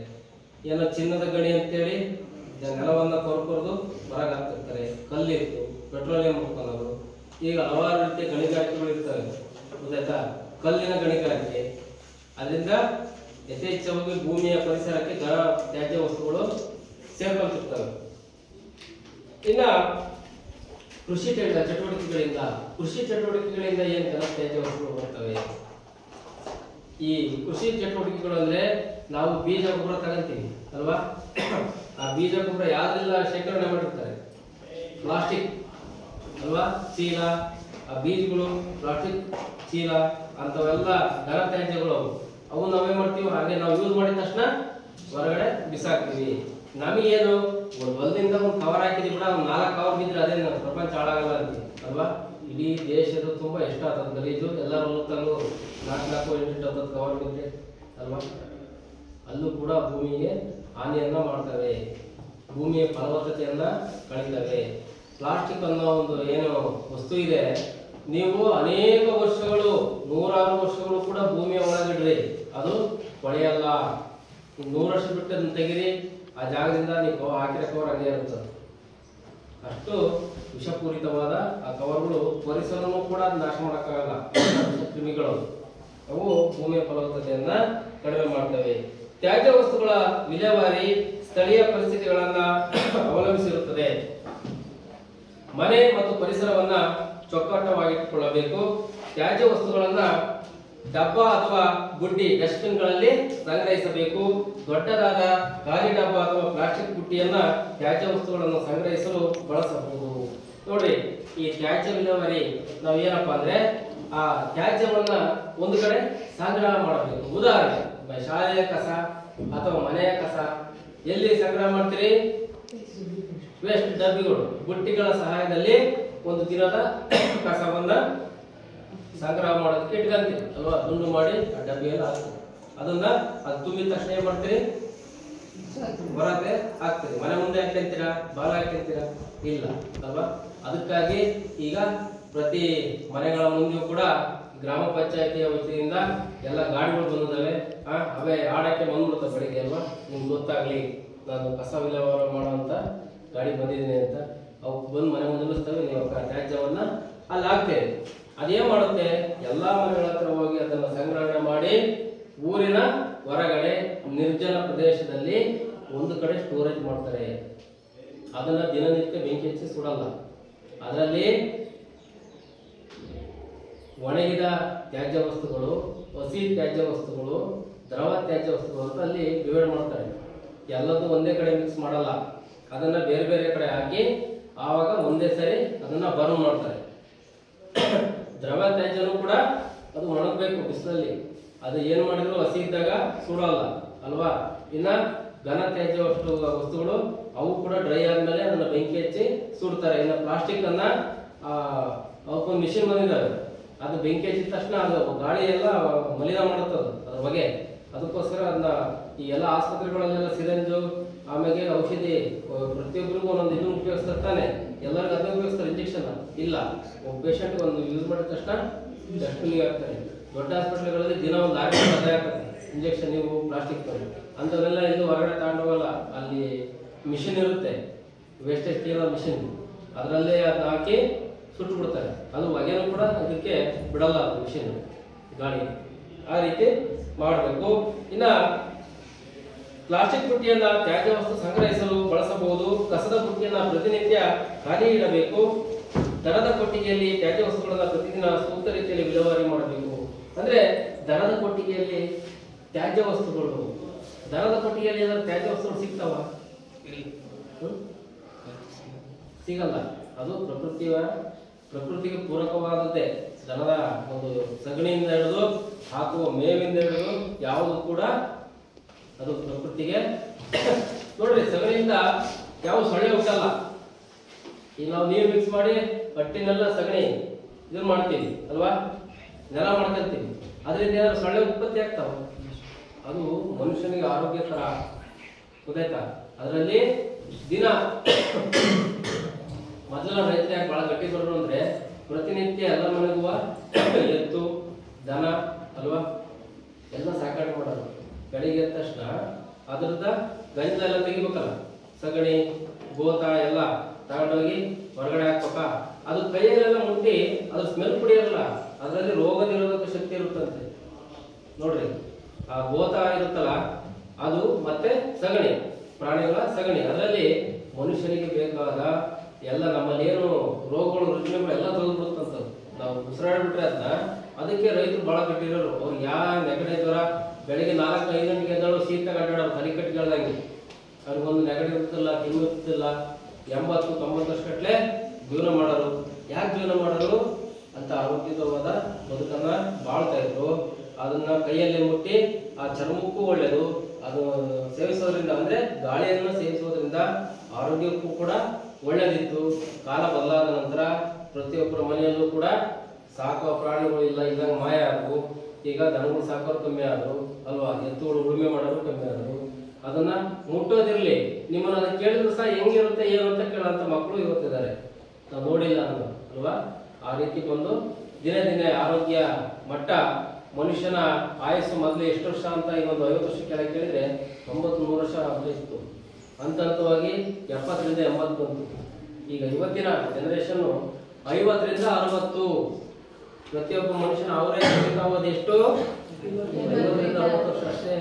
ಏನೋ ಚಿನ್ನದ ಗಣಿ ಅಂತೇಳಿ ನೆಲವನ್ನ ಕೊರ್ಕೊರ್ದು ಹೊರಗೆ ಹಾಕ್ತಿರ್ತಾರೆ. ಕಲ್ಲಿತ್ತು, ಪೆಟ್ರೋಲಿಯಂ ಉತ್ಪನ್ನಗಳು, ಈಗ ಹಲವಾರು ರೀತಿಯ ಗಣಿಗಾರಿಕೆಗಳು ಇರ್ತವೆ, ಗೊತ್ತಾಯ್ತಾ? ಕಲ್ಲಿನ ಗಣಿಗಾರಿಕೆ, ಅದರಿಂದ ಯಥೇಚ್ಛವಾಗಿ ಭೂಮಿಯ ಪರಿಸರಕ್ಕೆ ಘನ ತ್ಯಾಜ್ಯ ವಸ್ತುಗಳು ಸೇರ್ಕೊಳ್ತಿರ್ತವೆ. ಇನ್ನ ಕೃಷಿ ಚಟುವಟಿಕೆಗಳಿಂದ ಏನ್ ಘನ ತ್ಯಾಜ್ಯ ವಸ್ತುಗಳು ಬರ್ತವೆ? ಈ ಕೃಷಿ ಚಟುವಟಿಕೆಗಳು ಅಂದ್ರೆ ನಾವು ಬೀಜ ಗೊಬ್ಬರ ತಗೊಂತೀವಿ ಅಲ್ವಾ? ಆ ಬೀಜ ಗೊಬ್ಬರ ಯಾವ್ದೆಲ್ಲ ಶೇಖರಣೆ ಮಾಡಿರ್ತಾರೆ? ಪ್ಲಾಸ್ಟಿಕ್ ಅಲ್ವಾ, ಚೀಲ, ಆ ಬೀಜಗಳು ಪ್ಲಾಸ್ಟಿಕ್ ಚೀಲ ಅಂತವೆಲ್ಲ ಘನ ತ್ಯಾಜ್ಯಗಳು. ಅವು ನಾವೇನ್ ಮಾಡ್ತೀವಿ, ಹಾಗೆ ನಾವು ಯೂಸ್ ಮಾಡಿದ ತಕ್ಷಣ ಹೊರಗಡೆ ಬಿಸಾಕ್ತಿವಿ. ನಮಗೇನು ಒಂದು ಹೊಲದಿಂದ ಒಂದು ಕವರ್ ಹಾಕಿದ್ವಿ ಬಿಡ, ಒಂದು 4 ಕವರ್ ಬಿದ್ರೆ ಅದೇನು ಪ್ರಪಂಚ ಹಾಳಾಗಲ್ಲ ಅಂತೀವಿ ಅಲ್ವಾ? ಇಡೀ ದೇಶದ ತುಂಬಾ ಎಷ್ಟಾಗ್ತದೆ ಗಲೀಜು, ಎಲ್ಲರೂ ಹೊಲದಲ್ಲೂ 4 8 ಕವರ್ ಬಿದ್ರೆ ಅಲ್ವಾ? ಅಲ್ಲೂ ಕೂಡ ಭೂಮಿಗೆ ಹಾನಿಯನ್ನ ಮಾಡ್ತವೆ, ಭೂಮಿಯ ಫಲವತ್ತತೆಯನ್ನ ಕಳೀತವೆ. ಪ್ಲಾಸ್ಟಿಕ್ ಅನ್ನೋ ಒಂದು ಏನು ವಸ್ತು ಇದೆ, ನೀವು ಅನೇಕ ವರ್ಷಗಳು, 100 ವರ್ಷಗಳು ಕೂಡ ಭೂಮಿಯ ಒಳಗಿಡ್ರಿ, ಅದು ಕೊಳೆಯಲ್ಲ. 100 ವರ್ಷ ಬಿಟ್ಟು ಅದನ್ನ ತೆಗಿರಿ, ಆ ಜಾಗದಿಂದ ನೀವು ಹಾಕಿರೋ ಕವರ್ ಹಂಗೆ ಇರ್ತದೆ. ಅಷ್ಟು ವಿಷಪೂರಿತವಾದ ಆ ಕವರ್ಗಳು ಪರಿಸರನೂ ಕೂಡ ನಾಶ ಮಾಡೋಕ್ಕಾಗಲ್ಲ. ಕ್ರಿಮಿಗಳು ಅವು ಭೂಮಿಯ ಫಲವತ್ತತೆಯನ್ನ ಕಡಿಮೆ ಮಾಡ್ತವೆ. ತ್ಯಾಜ್ಯ ವಸ್ತುಗಳ ವಿಲೇವಾರಿ ಸ್ಥಳೀಯ ಪರಿಸ್ಥಿತಿಗಳನ್ನ ಅವಲಂಬಿಸಿರುತ್ತದೆ. ಮನೆ ಮತ್ತು ಪರಿಸರವನ್ನ ಚೊಕ್ಕಟವಾಗಿಟ್ಟುಕೊಳ್ಳಬೇಕು. ತ್ಯಾಜ್ಯ ವಸ್ತುಗಳನ್ನ ಡಬ್ಬ ಅಥವಾ ಬುಡ್ಡಿ ಡಸ್ಟ್ಬಿನ್ ಗಳಲ್ಲಿ ಸಂಗ್ರಹಿಸಬೇಕು. ದೊಡ್ಡದಾದ ಖಾಲಿ ಡಬ್ಬ ಅಥವಾ ಪ್ಲಾಸ್ಟಿಕ್ ಬುಟ್ಟಿಯನ್ನ ತ್ಯಾಜ್ಯ ವಸ್ತುಗಳನ್ನು ಸಂಗ್ರಹಿಸಲು ಬಳಸಬಹುದು. ನೋಡ್ರಿ, ಈ ತ್ಯಾಜ್ಯ ವಿಲೇವಾರಿ ನಾವು ಏನಪ್ಪಾ ಅಂದ್ರೆ ಆ ತ್ಯಾಜ್ಯವನ್ನ ಒಂದು ಕಡೆ ಸಂಗ್ರಹ ಮಾಡಬೇಕು. ಉದಾಹರಣೆ, ಶಾಲೆಯ ಕಸ ಅಥವಾ ಮನೆಯ ಕಸ ಎಲ್ಲಿ ಸಂಗ್ರಹ ಮಾಡ್ತೀರಿ? ವೇಸ್ಟ್ ಡಬ್ಬಿಗಳು, ಬುಟ್ಟಿಗಳ ಸಹಾಯದಲ್ಲಿ ಒಂದು ದಿನದ ಕಸವನ್ನ ಸಂಗ್ರಹ ಮಾಡೋದಕ್ಕೆ ಇಟ್ಕೊಂತೀರಿ ಅಲ್ವಾ? ದುಂಡು ಮಾಡಿ ಆ ಡಬ್ಬಿಯಲ್ಲಿ ಹಾಕ್ತೀರಿ. ಅದನ್ನ ಅದು ತುಂಬಿದ ತಕ್ಷಣ ಏನ್ ಮಾಡ್ತೀರಿ? ಹೊರಗೆ ಹಾಕ್ತೀರಿ. ಮನೆ ಮುಂದೆ ಹಾಕ್ಯಂತೀರಾ? ಬಾಲ ಹಾಕ್ಯಂತೀರಾ? ಇಲ್ಲ ಅಲ್ವಾ? ಅದಕ್ಕಾಗಿ ಈಗ ಪ್ರತಿ ಮನೆಗಳ ಮುಂದೆಯೂ ಕೂಡ ಗ್ರಾಮ ಪಂಚಾಯತಿಯ ವತಿಯಿಂದ ಎಲ್ಲ ಗಾಡಿಗಳು ಬಂದಿದ್ದಾವೆ. ಅವೇ ಆಡಕ್ಕೆ ಬಂದ್ಬಿಡ್ತಾವೆ ಬೆಳಿಗ್ಗೆ ಅಲ್ವಾ? ನಿಮ್ಗೆ ಗೊತ್ತಾಗ್ಲಿ ನಾನು ಕಸ ವಿಲೇವಾರಿ ಮಾಡುವಂತ ಗಾಡಿ ಬಂದಿದ್ದೀನಿ ಅಂತ. ಅವು ಬಂದು ಮನೆ ಮುಂದೆ ನಿಲ್ಲಿಸ್ತವೆ, ನೀವು ತ್ಯಾಜ್ಯವನ್ನ ಅಲ್ಲಿ ಹಾಕ್ತೇವೆ. ಅದೇನ್ ಮಾಡುತ್ತೆ, ಎಲ್ಲಾ ಮನೆಗಳ ಹತ್ರ ಹೋಗಿ ಅದನ್ನ ಸಂಗ್ರಹಣೆ ಮಾಡಿ ಊರಿನ ಹೊರಗಡೆ ನಿರ್ಜನ ಪ್ರದೇಶದಲ್ಲಿ ಒಂದು ಕಡೆ ಸ್ಟೋರೇಜ್ ಮಾಡ್ತಾರೆ. ಅದನ್ನ ದಿನನಿತ್ಯ ಬೆಂಕಿ ಹಚ್ಚಿ ಸುಡಲ್ಲ. ಅದರಲ್ಲಿ ಒಣಗಿದ ತ್ಯಾಜ್ಯ ವಸ್ತುಗಳು, ಹಸಿ ತ್ಯಾಜ್ಯ ವಸ್ತುಗಳು, ದ್ರವ ತ್ಯಾಜ್ಯ ವಸ್ತುಗಳು ಅಂತ ಅಲ್ಲಿ ಡಿವೈಡ್ ಮಾಡ್ತಾರೆ. ಎಲ್ಲದೂ ಒಂದೇ ಕಡೆ ಮಿಕ್ಸ್ ಮಾಡಲ್ಲ, ಅದನ್ನ ಬೇರೆ ಬೇರೆ ಕಡೆ ಹಾಕಿ ಆವಾಗ ಒಂದೇ ಸರಿ ಅದನ್ನ ಬರ್ನ್ ಮಾಡ್ತಾರೆ. ದ್ರವ ತ್ಯಾಜ್ಯನೂ ಕೂಡ ಅದು ಒಣಗಬೇಕು ಬಿಸಿಲಲ್ಲಿ. ಅದು ಏನು ಮಾಡಿದ್ರು ಹಸಿ ಇದ್ದಾಗ ಸುಡಲ್ಲ ಅಲ್ವಾ? ಇನ್ನ ಘನ ತ್ಯಾಜ್ಯ ವಸ್ತುಗಳು ಅವು ಕೂಡ ಡ್ರೈ ಆದ್ಮೇಲೆ ಅದನ್ನ ಬೆಂಕಿ ಹಚ್ಚಿ ಸುಡ್ತಾರೆ. ಇನ್ನು ಪ್ಲಾಸ್ಟಿಕ್ ಅನ್ನ ಅವಕ್ಕೊಂದು ಮಿಷಿನ್ ಬಂದಿದ್ದಾವೆ, ಅದು ಬೆಂಕಿ ಹಚ್ಚಿದ ತಕ್ಷಣ ಅದು ಗಾಳಿ ಎಲ್ಲ ಮಲಿನ ಮಾಡುತ್ತದೆ ಅದ್ರ ಬಗ್ಗೆ. ಅದಕ್ಕೋಸ್ಕರ ಅದನ್ನ ಈ ಎಲ್ಲ ಆಸ್ಪತ್ರೆಗಳಲ್ಲೆಲ್ಲ ಸಿರಂಜು ಆಮೇಲೆ ಔಷಧಿ ಪ್ರತಿಯೊಬ್ಬರಿಗೂ ಒಂದೊಂದು ಇದನ್ನು ಉಪಯೋಗಿಸ್ತಾನೆ. ಎಲ್ಲರಿಗೂ ಅದನ್ನ ಉಪಯೋಗಿಸ್ತಾರೆ, ಇಂಜೆಕ್ಷನ್ ಇಲ್ಲ. ಒಬ್ಬ ಪೇಷಂಟ್ ಒಂದು ಯೂಸ್ ಮಾಡಿದ ತಕ್ಷಣ ಡಸ್ಟ್ಬಿನ್ಗೆ ಹಾಕ್ತಾರೆ. ದೊಡ್ಡ ಹಾಸ್ಪಿಟಲ್ಗಳಲ್ಲಿ ದಿನ ಒಂದು 6 ಅದೇ ಆಗ್ತದೆ ಇಂಜೆಕ್ಷನ್. ನೀವು ಪ್ಲಾಸ್ಟಿಕ್ ಅಂತವೆಲ್ಲ ಎಲ್ಲೂ ಹೊರಗಡೆ ತಗೊಂಡೋಗಲ್ಲ. ಅಲ್ಲಿ ಮಿಷಿನ್ ಇರುತ್ತೆ, ವೇಸ್ಟೇಜ್ ಕ್ಲೀನರ್ ಮಿಷಿನ್, ಅದರಲ್ಲೇ ಅದನ್ನ ಹಾಕಿ ಸುಟ್ಟು ಬಿಡ್ತಾರೆ. ಅದು ಹೊಗೆನೂ ಕೂಡ ಅದಕ್ಕೆ ಬಿಡಲ್ಲ ಅದು ಮಿಷಿನ್, ಗಾಳಿ. ಆ ರೀತಿ ಮಾಡಬೇಕು. ಇನ್ನ ಪ್ಲಾಸ್ಟಿಕ್ ಬುಟ್ಟಿಯನ್ನ ತ್ಯಾಜ್ಯ ವಸ್ತು ಸಂಗ್ರಹಿಸಲು ಬಳಸಬಹುದು. ಕಸದ ಬುಟ್ಟಿಯನ್ನ ಪ್ರತಿನಿತ್ಯ ಖಾಲಿ ಇಡಬೇಕು. ದನದ ಕೊಟ್ಟಿಗೆಯಲ್ಲಿ ತ್ಯಾಜ್ಯ ವಸ್ತುಗಳನ್ನ ಪ್ರತಿದಿನ ಸೂಕ್ತ ರೀತಿಯಲ್ಲಿ ವಿಲೇವಾರಿ ಮಾಡಬೇಕು. ಅಂದ್ರೆ ದನದ ಕೊಟ್ಟಿಗೆಯಲ್ಲಿ ತ್ಯಾಜ್ಯ ವಸ್ತುಗಳು, ದನದ ಕೊಟ್ಟಿಗೆಯಲ್ಲಿ ಏನಾದ್ರು ತ್ಯಾಜ್ಯ ವಸ್ತುಗಳು ಸಿಗ್ತಾವ? ಸಿಗಲ್ಲ. ಅದು ಪ್ರಕೃತಿಗೆ ಪೂರಕವಾದದ್ದೇ. ದನದ ಒಂದು ಸಗಣಿಯಿಂದ ಹಿಡಿದು ಹಾಕುವ ಮೇವಿಂದ ಹಿಡಿದು ಯಾವುದು ಕೂಡ ಅದು ಪ್ರಕೃತಿಗೆ. ನೋಡ್ರಿ, ಸಗಣಿಯಿಂದ ಯಾವ ಸೊಳ್ಳೆ ಹುಟ್ಟಲ್ಲ. ಈಗ ನಾವು ನೀರು ಮಿಕ್ಸ್ ಮಾಡಿ ಹಟ್ಟಿನೆಲ್ಲ ಸಗಣಿ ಇದನ್ನ ಮಾಡ್ತೀವಿ ಅಲ್ವಾ? ನೆಲ ಮಾಡ್ಕೊಂತೀವಿ. ಅದರಿಂದ ಏನಾದ್ರು ಸೊಳ್ಳೆ ಉತ್ಪತ್ತಿ ಆಗ್ತಾವ? ಅದು ಮನುಷ್ಯನಿಗೆ ಆರೋಗ್ಯಕರ, ಗೊತ್ತಾಯ್ತಾ? ಅದರಲ್ಲಿ ದಿನ ಮೊದಲ ರೈತರು ಯಾಕೆ ಬಹಳ ಗಟ್ಟಿ ಬರೋರು ಅಂದ್ರೆ ಪ್ರತಿನಿತ್ಯ ಎಲ್ಲ ಮನೆಗೂ ಎತ್ತು ದನ ಅಲ್ವಾ ಎಲ್ಲ ಸಾಕಾಣಿಕೆ ಮಾಡೋರು. ಬೆಳಿಗ್ಗೆ ಎದ್ದ ತಕ್ಷಣ ಅದ್ರದ ಗಂಜಲ ಎಲ್ಲ ತೆಗಿಬೇಕಲ್ಲ, ಸಗಣಿ ಗೋತ ಎಲ್ಲ ತಗೊಂಡೋಗಿ ಹೊರಗಡೆ ಹಾಕ್ಬೇಕ. ಅದು ಕೈಯಲ್ಲೆಲ್ಲ ಮುಟ್ಟಿ ಅದ್ರ ಸ್ಮೆಲ್ ಕುಡಿಯಲ್ಲ, ಅದರಲ್ಲಿ ರೋಗ ನಿರೋಧಕ ಶಕ್ತಿ ಇರುತ್ತಂತೆ ನೋಡ್ರಿ. ಆ ಗೋತ ಇರುತ್ತಲ್ಲ ಅದು ಮತ್ತೆ ಸಗಣಿ, ಪ್ರಾಣಿಗಳ ಸಗಣಿ, ಅದರಲ್ಲಿ ಮನುಷ್ಯನಿಗೆ ಬೇಕಾದ ಎಲ್ಲ ನಮ್ಮಲ್ಲಿ ಏನು ರೋಗಗಳು ರುಜಿನಗಳು ಎಲ್ಲ ತೆಗೆದುಬಿಡುತ್ತಂತ. ನಾವು ಉಸಿರಾಡ್ಬಿಟ್ರೆ ಅದನ್ನ ಅದಕ್ಕೆ ರೈತರು ಬಹಳ ಕಟ್ಟಿರೋರು. ಅವ್ರಿಗೆ ಯಾವ ನೆಗಡಿ ಜ್ವರ ಬೆಳಿಗ್ಗೆ 4-5 ಗಂಟೆಗೆ ಎದ್ದಳು ಶೀತ ಗಡ್ಡಾಡೋರು ತಲೆ ಕಟ್ಟಿಗೆಳ್ದಂಗೆ. ಅವ್ರಿಗೊಂದು ನೆಗಡಿ ಇರ್ತಿಲ್ಲ, ಕೆಮ್ಮು ಇರ್ತಿಲ್ಲ, 80-90 ವರ್ಷಗಟ್ಟಲೆ ಜೀವನ ಮಾಡೋರು. ಯಾಕೆ ಜೀವನ ಮಾಡೋರು ಅಂತ ಆರೋಗ್ಯವಾದ ಬದುಕನ್ನ ಬಾಳ್ತಾ ಇದ್ರು. ಅದನ್ನ ಕೈಯಲ್ಲಿ ಮುಟ್ಟಿ ಆ ಚರ್ಮಕ್ಕೂ ಒಳ್ಳೆಯದು. ಅದು ಸೇವಿಸೋದ್ರಿಂದ ಅಂದ್ರೆ ಗಾಳಿಯನ್ನು ಸೇವಿಸೋದ್ರಿಂದ ಆರೋಗ್ಯಕ್ಕೂ ಕೂಡ ಒಳ್ಳೆದಿತ್ತು. ಕಾಲ ಬದಲಾದ ನಂತರ ಪ್ರತಿಯೊಬ್ಬರ ಮನೆಯಲ್ಲೂ ಕೂಡ ಸಾಕುವ ಪ್ರಾಣಿಗಳು ಇದ್ದಂಗೆ ಮಾಯ ಆದವು. ಈಗ ದನಗಳು ಸಾಕೋರು ಕಮ್ಮಿ ಆದರು ಅಲ್ವಾ, ಎತ್ತುಗಳು ಉಳುಮೆ ಮಾಡೋರು ಕಮ್ಮಿ ಆದರು. ಅದನ್ನ ಮುಟ್ಟೋದಿರ್ಲಿ, ನಿಮ್ಮನ್ನ ಅದನ್ನ ಕೇಳಿದ್ರು ಸಹ ಹೆಂಗಿರುತ್ತೆ ಏನು ಅಂತ ಕೇಳೋಂಥ ಮಕ್ಕಳು ಇವತ್ತಿದ್ದಾರೆ, ನಾವು ನೋಡಿಲ್ಲ ಅನ್ನೋ ಅಲ್ವಾ. ಆ ರೀತಿ ಬಂದು ದಿನೇ ದಿನೇ ಆರೋಗ್ಯ ಮಟ್ಟ, ಮನುಷ್ಯನ ಆಯಸ್ಸು ಮೊದಲು ಎಷ್ಟು ವರ್ಷ ಅಂತ ಈಗ ಒಂದು 50 ವರ್ಷ ಕೆಳಗೆ ಕೇಳಿದ್ರೆ 90-100 ವರ್ಷ ಇತ್ತು. ಹಂತವಾಗಿ 70-80 ಬಂತು. ಈಗ ಇವತ್ತಿನ ಜನರೇಷನ್ 50-60. ಪ್ರತಿಯೊಬ್ಬ ಮನುಷ್ಯನ ಅವರೇ ಎಷ್ಟು 50-60 ವರ್ಷ ಅಷ್ಟೇ.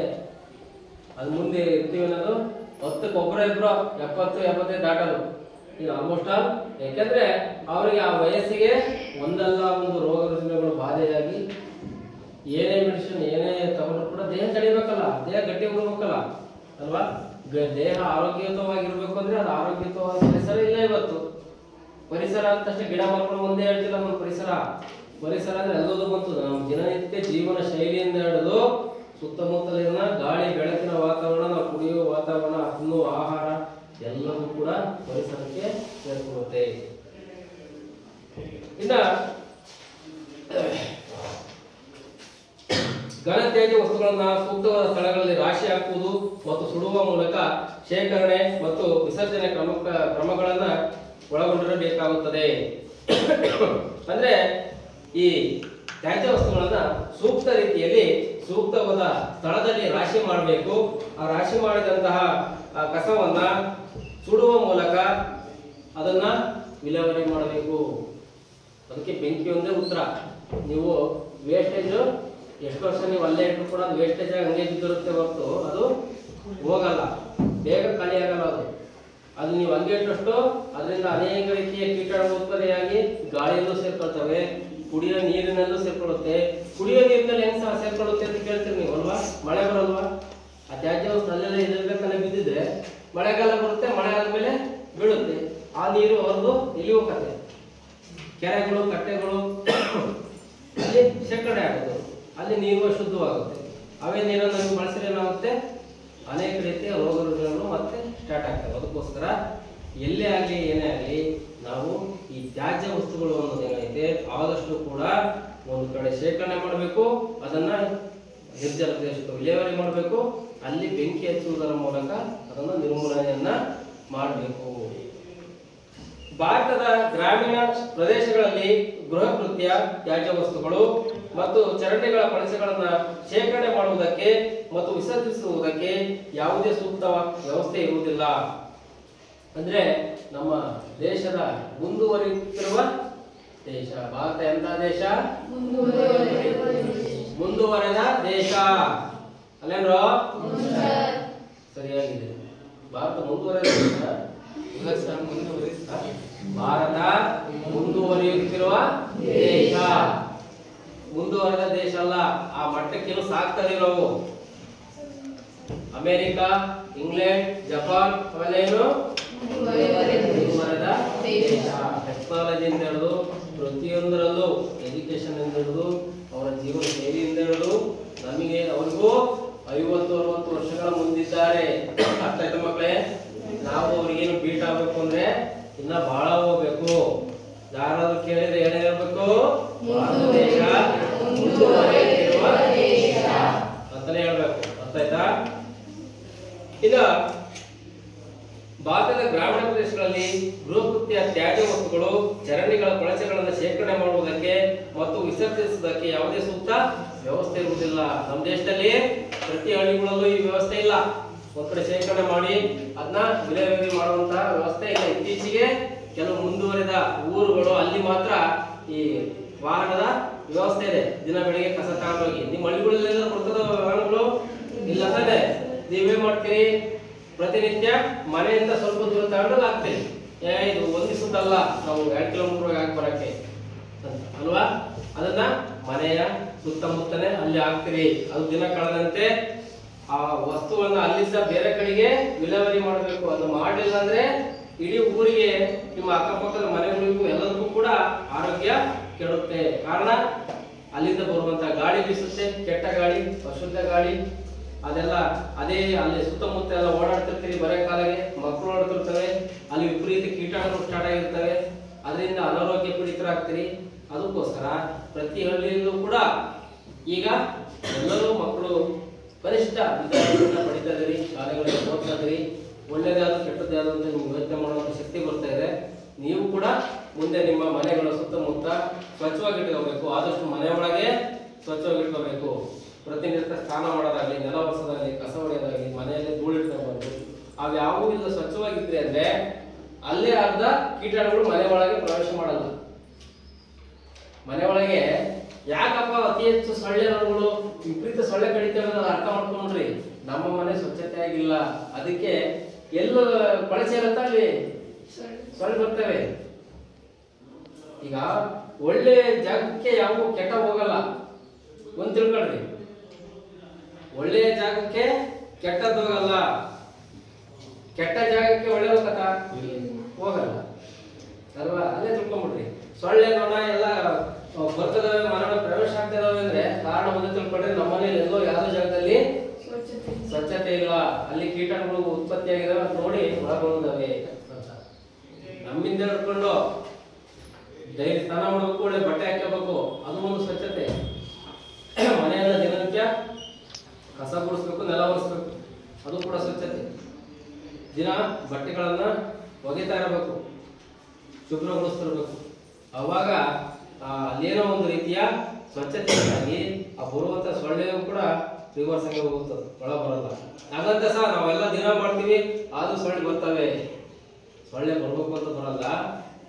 ಅದು ಮುಂದೆ ಇರ್ತೀವಿ ಅನ್ನೋದು 10ಕ್ಕೆ ಒಬ್ಬರ ಇಬ್ರು 70-75 ದಾಟಲು ಈಗ ಆಲ್ಮೋಸ್ಟ್ ಆಲ್. ಯಾಕೆಂದ್ರೆ ಅವರಿಗೆ ಆ ವಯಸ್ಸಿಗೆ ಒಂದಲ್ಲ ಒಂದು ರೋಗ ರುಜಿನಗಳು ಬಾಧೆಯಾಗಿ ಏನೇ ಮೆಡಿಸಿನ್ ಏನೇ ತಗೊಂಡ್ರು ಕೂಡ ದೇಹ ತಡಿಬೇಕಲ್ಲ, ದೇಹ ಗಟ್ಟಿ ಉಳ್ಬೇಕಲ್ಲ ಅಲ್ವಾ. ದೇಹ ಆರೋಗ್ಯಯುತವಾಗಿರ್ಬೇಕು ಅಂದ್ರೆ ಅದು ಆರೋಗ್ಯಯುತವಾದ ಪರಿಸರ ಇಲ್ಲ ಇವತ್ತು. ಪರಿಸರ ಅಂತಷ್ಟೇ ಗಿಡ ಮರಗಳು ಒಂದೇ ಹೇಳ್ತಿಲ್ಲ. ನಮ್ಮ ಪರಿಸರ ಅಂದ್ರೆ ಎಲ್ಲದೂ ಬಂತು. ನಮ್ಮ ದಿನನಿತ್ಯ ಜೀವನ ಶೈಲಿಯಿಂದ ಹಿಡಿದು ಸುತ್ತಮುತ್ತಲಿನ ಗಾಳಿ ಬೆಳಕಿನ ವಾತಾವರಣ, ನಾವು ಕುಡಿಯುವ ವಾತಾವರಣ, ತಿನ್ನುವ ಆಹಾರ ಎಲ್ಲವೂ ಕೂಡ ಪರಿಸರಕ್ಕೆ ಸೇರಿಕೊಳ್ಳುತ್ತೆ. ಇನ್ನ ಘನತ್ಯಾಜ್ಯ ವಸ್ತುಗಳನ್ನ ಸೂಕ್ತವಾದ ಸ್ಥಳಗಳಲ್ಲಿ ರಾಶಿ ಹಾಕುವುದು ಮತ್ತು ಸುಡುವ ಮೂಲಕ ಶೇಖರಣೆ ಮತ್ತು ವಿಸರ್ಜನೆ ಕ್ರಮಗಳನ್ನ ಒಳಗೊಂಡಿರಬೇಕಾಗುತ್ತದೆ. ಅಂದ್ರೆ ಈ ತ್ಯಾಜ್ಯ ವಸ್ತುಗಳನ್ನ ಸೂಕ್ತ ರೀತಿಯಲ್ಲಿ ಸೂಕ್ತವಾದ ಸ್ಥಳದಲ್ಲಿ ರಾಶಿ ಮಾಡಬೇಕು. ಆ ರಾಶಿ ಮಾಡಿದಂತಹ ಕಸವನ್ನ ಸುಡುವ ಮೂಲಕ ಅದನ್ನ ವಿಲೇವಾರಿ ಮಾಡಬೇಕು. ಅದಕ್ಕೆ ಬೆಂಕಿ ಒಂದೇ ಉತ್ತರ. ನೀವು ವೇಸ್ಟೇಜ್ ಎಷ್ಟು ವರ್ಷ ನೀವು ಅಲ್ಲೇ ಇಟ್ಟರು ಕೂಡ ಅದು ವೇಸ್ಟೇಜ್ ಆಗಿ ಹಂಗೆ ಬಿದ್ದಿರುತ್ತೆ ಹೊರತು ಅದು ಹೋಗಲ್ಲ, ಬೇಗ ಖಾಲಿ ಆಗಲ್ಲ. ಅದು ನೀವು ಹಂಗೆ ಇಟ್ಟಷ್ಟು ಅದರಿಂದ ಅನೇಕ ರೀತಿಯ ಕೀಟಾಣು ಉತ್ಪತ್ತಿಯಾಗಿ ಗಾಳಿಯಲ್ಲೂ ಸೇರ್ಕೊಳ್ತವೆ, ಕುಡಿಯೋ ನೀರಿನಲ್ಲೂ ಸೇರ್ಕೊಳ್ಳುತ್ತೆ. ಕುಡಿಯೋ ನೀರಿನಲ್ಲಿ ಹೆಂಗ್ ಸಹ ಸೇರ್ಕೊಳ್ಳುತ್ತೆ ಅಂತ ಕೇಳ್ತೀರಿ ನೀವು ಅಲ್ವಾ. ಮಳೆ ಬರಲ್ವಾ, ಆ ತ್ಯಾಜ್ಯ ವಸ್ತು ಅಲ್ಲೆಲ್ಲ ಇರಬೇಕಲ್ಲ ಬಿದ್ದಿದ್ರೆ ಮಳೆಗಾಲ ಬರುತ್ತೆ, ಮಳೆ ಆದ್ಮೇಲೆ ಬೀಳುತ್ತೆ. ಆ ನೀರು ಹೊರದು ಇಲ್ಲಿ ಹೋಗತ್ತೆ, ಕೆರೆಗಳು ಕಟ್ಟೆಗಳು ಅಲ್ಲಿ ಶೇಖರಣೆ ಆಗುತ್ತೆ, ಅಲ್ಲಿ ನೀರು ಶುದ್ಧವಾಗುತ್ತೆ. ಅವೇ ನೀರನ್ನು ನಾವು ಬಳಸಿದ್ರೆ ಏನಾಗುತ್ತೆ, ಅನೇಕ ರೀತಿಯ ರೋಗ ರುಜಿನಗಳು ಮತ್ತೆ ಸ್ಟಾರ್ಟ್ ಆಗ್ತವೆ. ಅದಕ್ಕೋಸ್ಕರ ಎಲ್ಲೇ ಆಗಲಿ ಏನೇ ಆಗಲಿ ನಾವು ಈ ತ್ಯಾಜ್ಯ ವಸ್ತುಗಳು ಅನ್ನೋದು ಏನೈತೆ ಆದಷ್ಟು ಕೂಡ ಒಂದು ಕಡೆ ಶೇಖರಣೆ ಮಾಡಬೇಕು, ಅದನ್ನ ನಿರ್ಜಲ ಪ್ರದೇಶಕ್ಕೆ ವಿಲೇವಾರಿ ಮಾಡಬೇಕು. ಅಲ್ಲಿ ಬೆಂಕಿ ಹಚ್ಚುವುದರ ಮೂಲಕ ಅದನ್ನು ನಿರ್ಮೂಲನೆಯನ್ನ ಮಾಡಬೇಕು. ಭಾರತದ ಗ್ರಾಮೀಣ ಪ್ರದೇಶಗಳಲ್ಲಿ ಗೃಹ ಕೃತ್ಯ ತ್ಯಾಜ್ಯ ವಸ್ತುಗಳು ಮತ್ತು ಚರಂಡಿಗಳ ಕಳಚೆಗಳನ್ನ ಶೇಖರಣೆ ಮಾಡುವುದಕ್ಕೆ ಮತ್ತು ವಿಸರ್ಜಿಸುವುದಕ್ಕೆ ಯಾವುದೇ ಸೂಕ್ತ ವ್ಯವಸ್ಥೆ ಇರುವುದಿಲ್ಲ. ಅಂದ್ರೆ ನಮ್ಮ ದೇಶದ ಮುಂದುವರಿಯುತ್ತಿರುವ ದೇಶ ಭಾರತ. ಎಂತ ದೇಶ? ಮುಂದುವರೆದ ದೇಶ ಅಲ್ಲೇನ್ರೋ? ಸರಿಯಾಗಿದೆ. ಭಾರತ ಮುಂದುವರೆದ ದೇಶ. ಭಾರತ ಮುಂದುವರಿಯುತ್ತಿರುವ ದೇಶ. ಮುಂದುವರೆದ ದೇಶ ಅಲ್ಲ, ಆ ಮಟ್ಟಕ್ಕಿನ್ನೂ ಸಾಕ್ತದೆ. ನಾವು ಅಮೆರಿಕ, ಇಂಗ್ಲೆಂಡ್, ಜಪಾನ್ ಅವೆಲ್ಲೇನು ಮುಂದುವರೆದ ದೇಶ. ಟೆಕ್ನಾಲಜಿಯಿಂದ ಹಿಡಿದು ಪ್ರತಿಯೊಂದರಲ್ಲೂ, ಎಜುಕೇಶನ್ ಇಂದ ಹಿಡಿದು ಅವರ ಜೀವನ ಶೈಲಿಯಿಂದ ಹಿಡಿದು ನಮಗೆ ಅವ್ರಿಗೂ 50-60 ವರ್ಷಗಳ ಮುಂದಿದ್ದಾರೆ. ಅರ್ಥ ಆಯ್ತಾ ಮಕ್ಕಳೇ? ನಾವು ಅವ್ರಿಗೇನು ಬೀಟ್ ಆಗ್ಬೇಕು ಅಂದ್ರೆ ಇನ್ನ ಬಹಳ ಹೋಗ್ಬೇಕು. ಯಾರಾದ್ರೂ ಕೇಳಿದ್ರೆ ಏನ್ ಹೇಳ್ಬೇಕು? ಭಾರತ ದೇಶ ಮುಂದುವರೆದಿರುವ ದೇಶ ಅಂತಾನೆ ಹೇಳ್ಬೇಕು. ಅರ್ಥ ಆಯ್ತಾ? ಈಗ ಭಾರತದ ಗ್ರಾಮೀಣ ಪ್ರದೇಶಗಳಲ್ಲಿ ಗೃಹಕೃತ್ಯ ತ್ಯಾಜ್ಯ ವಸ್ತುಗಳು ಚರಂಡಿಗಳ ಕೊಳಚೆಗಳನ್ನು ಶೇಖರಣೆ ಮಾಡುವುದಕ್ಕೆ ಮತ್ತು ವಿಸರ್ಜಿಸುವುದಕ್ಕೆ ಯಾವುದೇ ಸೂಕ್ತ ವ್ಯವಸ್ಥೆ ಇರುವುದಿಲ್ಲ. ನಮ್ಮ ದೇಶದಲ್ಲಿ ಪ್ರತಿ ಹಳ್ಳಿಗಳಲ್ಲೂ ಈ ವ್ಯವಸ್ಥೆ ಇಲ್ಲ. ಒಂದ್ ಕಡೆ ಶೇಖರಣೆ ಮಾಡಿ ಅದನ್ನ ವಿಲೇವಾರಿ ಮಾಡುವಂತಹ ವ್ಯವಸ್ಥೆ ಇಲ್ಲ. ಇತ್ತೀಚೆಗೆ ಕೆಲವು ಮುಂದುವರಿದ ಊರುಗಳು ಅಲ್ಲಿ ಮಾತ್ರ ಈ ವಾಹನದ ವ್ಯವಸ್ಥೆ ಇದೆ. ದಿನ ಬೆಳಿಗ್ಗೆ ಕಸ ತಗೊಂಡೋಗಿ ನಿಮ್ಮ ಹಳ್ಳಿಗಳಲ್ಲೆಲ್ಲ ಬರ್ತದ ವಾಹನಗಳು ಇಲ್ಲ ತಾನೆ? ನೀವೇನ್ ಮಾಡ್ತೀರಿ? ಪ್ರತಿನಿತ್ಯ ಮನೆಯಿಂದ ಸ್ವಲ್ಪ ದೂರ ತಗೊಂಡೋಗಿ ಹಾಕ್ತೀರಿ. ಇದು ಒಂದಿಸುತ್ತಲ್ಲ, ನಾವು 2 ಕಿಲೋಮೀಟರ್ ಹಾಕಿ ಬರಕ್ಕೆ ಅಲ್ವಾ? ಅದನ್ನ ಮನೆಯ ಸುತ್ತಮುತ್ತನೇ ಅಲ್ಲಿ ಹಾಕ್ತೀರಿ. ಅದು ದಿನ ಕಳೆದಂತೆ ಆ ವಸ್ತುವನ್ನ ಅಲ್ಲಿಂದ ಬೇರೆ ಕಡೆಗೆ ವಿಲೇವಾರಿ ಮಾಡಬೇಕು. ಅದು ಮಾಡಲಿಲ್ಲ ಅಂದ್ರೆ ಇಡೀ ಊರಿಗೆ, ನಿಮ್ಮ ಅಕ್ಕಪಕ್ಕದ ಮನೆಗಳಿಗೂ ಎಲ್ಲದಕ್ಕೂ ಕೂಡ ಆರೋಗ್ಯ ಕೆಡುತ್ತೆ. ಕಾರಣ ಅಲ್ಲಿಂದ ಬರುವಂತ ಗಾಳಿ ಬೀಸುತ್ತೆ, ಕೆಟ್ಟ ಗಾಳಿ, ಅಶುದ್ಧ ಗಾಳಿ, ಅದೆಲ್ಲ ಅದೇ ಅಲ್ಲಿ ಸುತ್ತಮುತ್ತ ಎಲ್ಲ ಓಡಾಡ್ತಿರ್ತೀರಿ. ಬರೇ ಕಾಲಗೆ ಮಕ್ಕಳು ಓಡಾಡ್ತಿರ್ತವೆ, ಅಲ್ಲಿ ವಿಪರೀತ ಕೀಟಾಣುಗಳು ಸ್ಟಾರ್ಟ್ ಆಗಿರ್ತವೆ, ಅದರಿಂದ ಅನಾರೋಗ್ಯ ಪೀಡಿತರಾಗ್ತೀರಿ. ಅದಕ್ಕೋಸ್ಕರ ಪ್ರತಿ ಹಳ್ಳಿಯಲ್ಲೂ ಕೂಡ ಈಗ ಎಲ್ಲರೂ ಮಕ್ಕಳು ಕನಿಷ್ಠ ವಿದ್ಯಾಭ್ಯಾಸವನ್ನ ಪಡಿತಾ ಇದ್ದೀರಿ, ಶಾಲೆಗಳಲ್ಲಿ ಓದ್ತಾ ಇದ್ದೀರಿ. ಒಳ್ಳೇದಾದ್ರು ಕೆಟ್ಟದ್ದಾದ್ರು ಅಂತ ನಿಮ್ಗೆ ಯೋಚನೆ ಮಾಡುವಂತ ಶಕ್ತಿ ಬರ್ತಾ ಇದೆ. ನೀವು ಕೂಡ ಮುಂದೆ ನಿಮ್ಮ ಮನೆಗಳ ಸುತ್ತಮುತ್ತ ಸ್ವಚ್ಛವಾಗಿಟ್ಕೋಬೇಕು. ಆದಷ್ಟು ಮನೆ ಒಳಗೆ ಸ್ವಚ್ಛವಾಗಿಟ್ಕೋಬೇಕು. ಪ್ರತಿನಿತ್ಯ ಸ್ನಾನ ಮಾಡೋದಾಗ್ಲಿ, ನೆಲ ಒರೆಸೋದಾಗ್ಲಿ, ಕಸ ಹೊಡೆಯೋದಾಗ್ಲಿ, ಮನೆಯಲ್ಲೇ ಧೂಳಿಟ್ಕೋಬಾರ್ದು. ಅವ್ಯಾವೂ ಇಲ್ಲ ಸ್ವಚ್ಛವಾಗಿದ್ರೆ ಅಂದ್ರೆ ಅಲ್ಲೇ ಅರ್ಧ ಕೀಟಾಣುಗಳು ಮನೆ ಒಳಗೆ ಪ್ರವೇಶ ಮಾಡಲ್ಲ. ಮನೆ ಒಳಗೆ ಯಾಕಪ್ಪ ಅತಿ ಹೆಚ್ಚು ಸೊಳ್ಳೆಗಳು ವಿಪರೀತ ಸೊಳ್ಳೆ ಕಡಿತೇವೆ ಅರ್ಥ ಮಾಡ್ಕೊಂಡ್ರಿ. ನಮ್ಮ ಮನೆ ಸ್ವಚ್ಛತೆ ಆಗಿಲ್ಲ, ಅದಕ್ಕೆ ಎಲ್ಲ ಕೊಳಚೆ ಇರುತ್ತ ಅಲ್ಲಿ ಸೊಳ್ಳೆ ಬರ್ತವೆ. ಈಗ ಒಳ್ಳೆ ಜಾಗಕ್ಕೆ ಯಾವ ಕೆಟ್ಟ ಹೋಗಲ್ಲ, ಒಂದ್ ತಿಳ್ಕೊಳ್ರಿ. ಒಳ್ಳೆಯ ಜಾಗಕ್ಕೆ ಕೆಟ್ಟದ್ದು ಹೋಗಲ್ಲ, ಕೆಟ್ಟ ಜಾಗಕ್ಕೆ ಒಳ್ಳೆಯ ಕಥ ಹೋಗಲ್ಲ ಅಲ್ವಾ? ಅಲ್ಲೇ ತಿಳ್ಕೊಂಡ್ಬಿಡ್ರಿ. ಸೊಳ್ಳೆ ನೊಣ ಎಲ್ಲ ಬರ್ತದವೆ, ಮನೆಗಳ ಪ್ರವೇಶ ಆಗ್ತಿದಾವೆ ಅಂದ್ರೆ ಕಾರಣ ಒಂದೇ ತಿಳ್ಕೊಂಡ್ರೆ ನಮ್ಮ ಮನೇಲಿ ಎಲ್ಲೋ ಯಾವ್ದೋ ಜಾಗದಲ್ಲಿ ಸ್ವಚ್ಛತೆ ಇಲ್ಲ, ಅಲ್ಲಿ ಕೀಟಾಣುಗಳು ಉತ್ಪತ್ತಿ ಆಗಿದಾವೆ ನೋಡಿ ಒಳಗೊಂಡವೆ ಅಂತ. ನಮ್ಮಿಂದ ಹಿಡ್ಕೊಂಡು ಡೈಲಿ ಸ್ನಾನ ಮಾಡಬೇಕು, ಒಳ್ಳೆ ಬಟ್ಟೆ ಹಾಕಬೇಕು, ಅದು ಒಂದು ಸ್ವಚ್ಛತೆ. ಮನೆಯನ್ನ ದಿನನಿತ್ಯ ಕಸ ಗುಡಿಸ್ಬೇಕು, ನೆಲ ಒರೆಸ್ಬೇಕು, ಅದು ಕೂಡ ಸ್ವಚ್ಛತೆ. ದಿನ ಬಟ್ಟೆಗಳನ್ನ ಒಗಿತಾ ಇರಬೇಕು, ಶುಭ್ರಗೊಳಿಸ್ತಿರ್ಬೇಕು. ಅವಾಗ ಅಲ್ಲೇನೋ ಒಂದು ರೀತಿಯ ಸ್ವಚ್ಛತೆಯಾಗಿ ಆ ಬರುವಂತ ಸೊಳ್ಳೆಯೂ ಕೂಡ ರಿವರ್ಸ್ ಆಗಿ ಹೋಗುತ್ತದೆ, ಒಳ ಬರಲ್ಲ. ಹಾಗಂತ ಸಹ ನಾವೆಲ್ಲ ದಿನ ಮಾಡ್ತೀವಿ, ಆದ್ರೂ ಸೊಳ್ಳೆ ಬರ್ತವೆ. ಸೊಳ್ಳೆ ಬರ್ಬೇಕು ಅಂತ ಬರಲ್ಲ,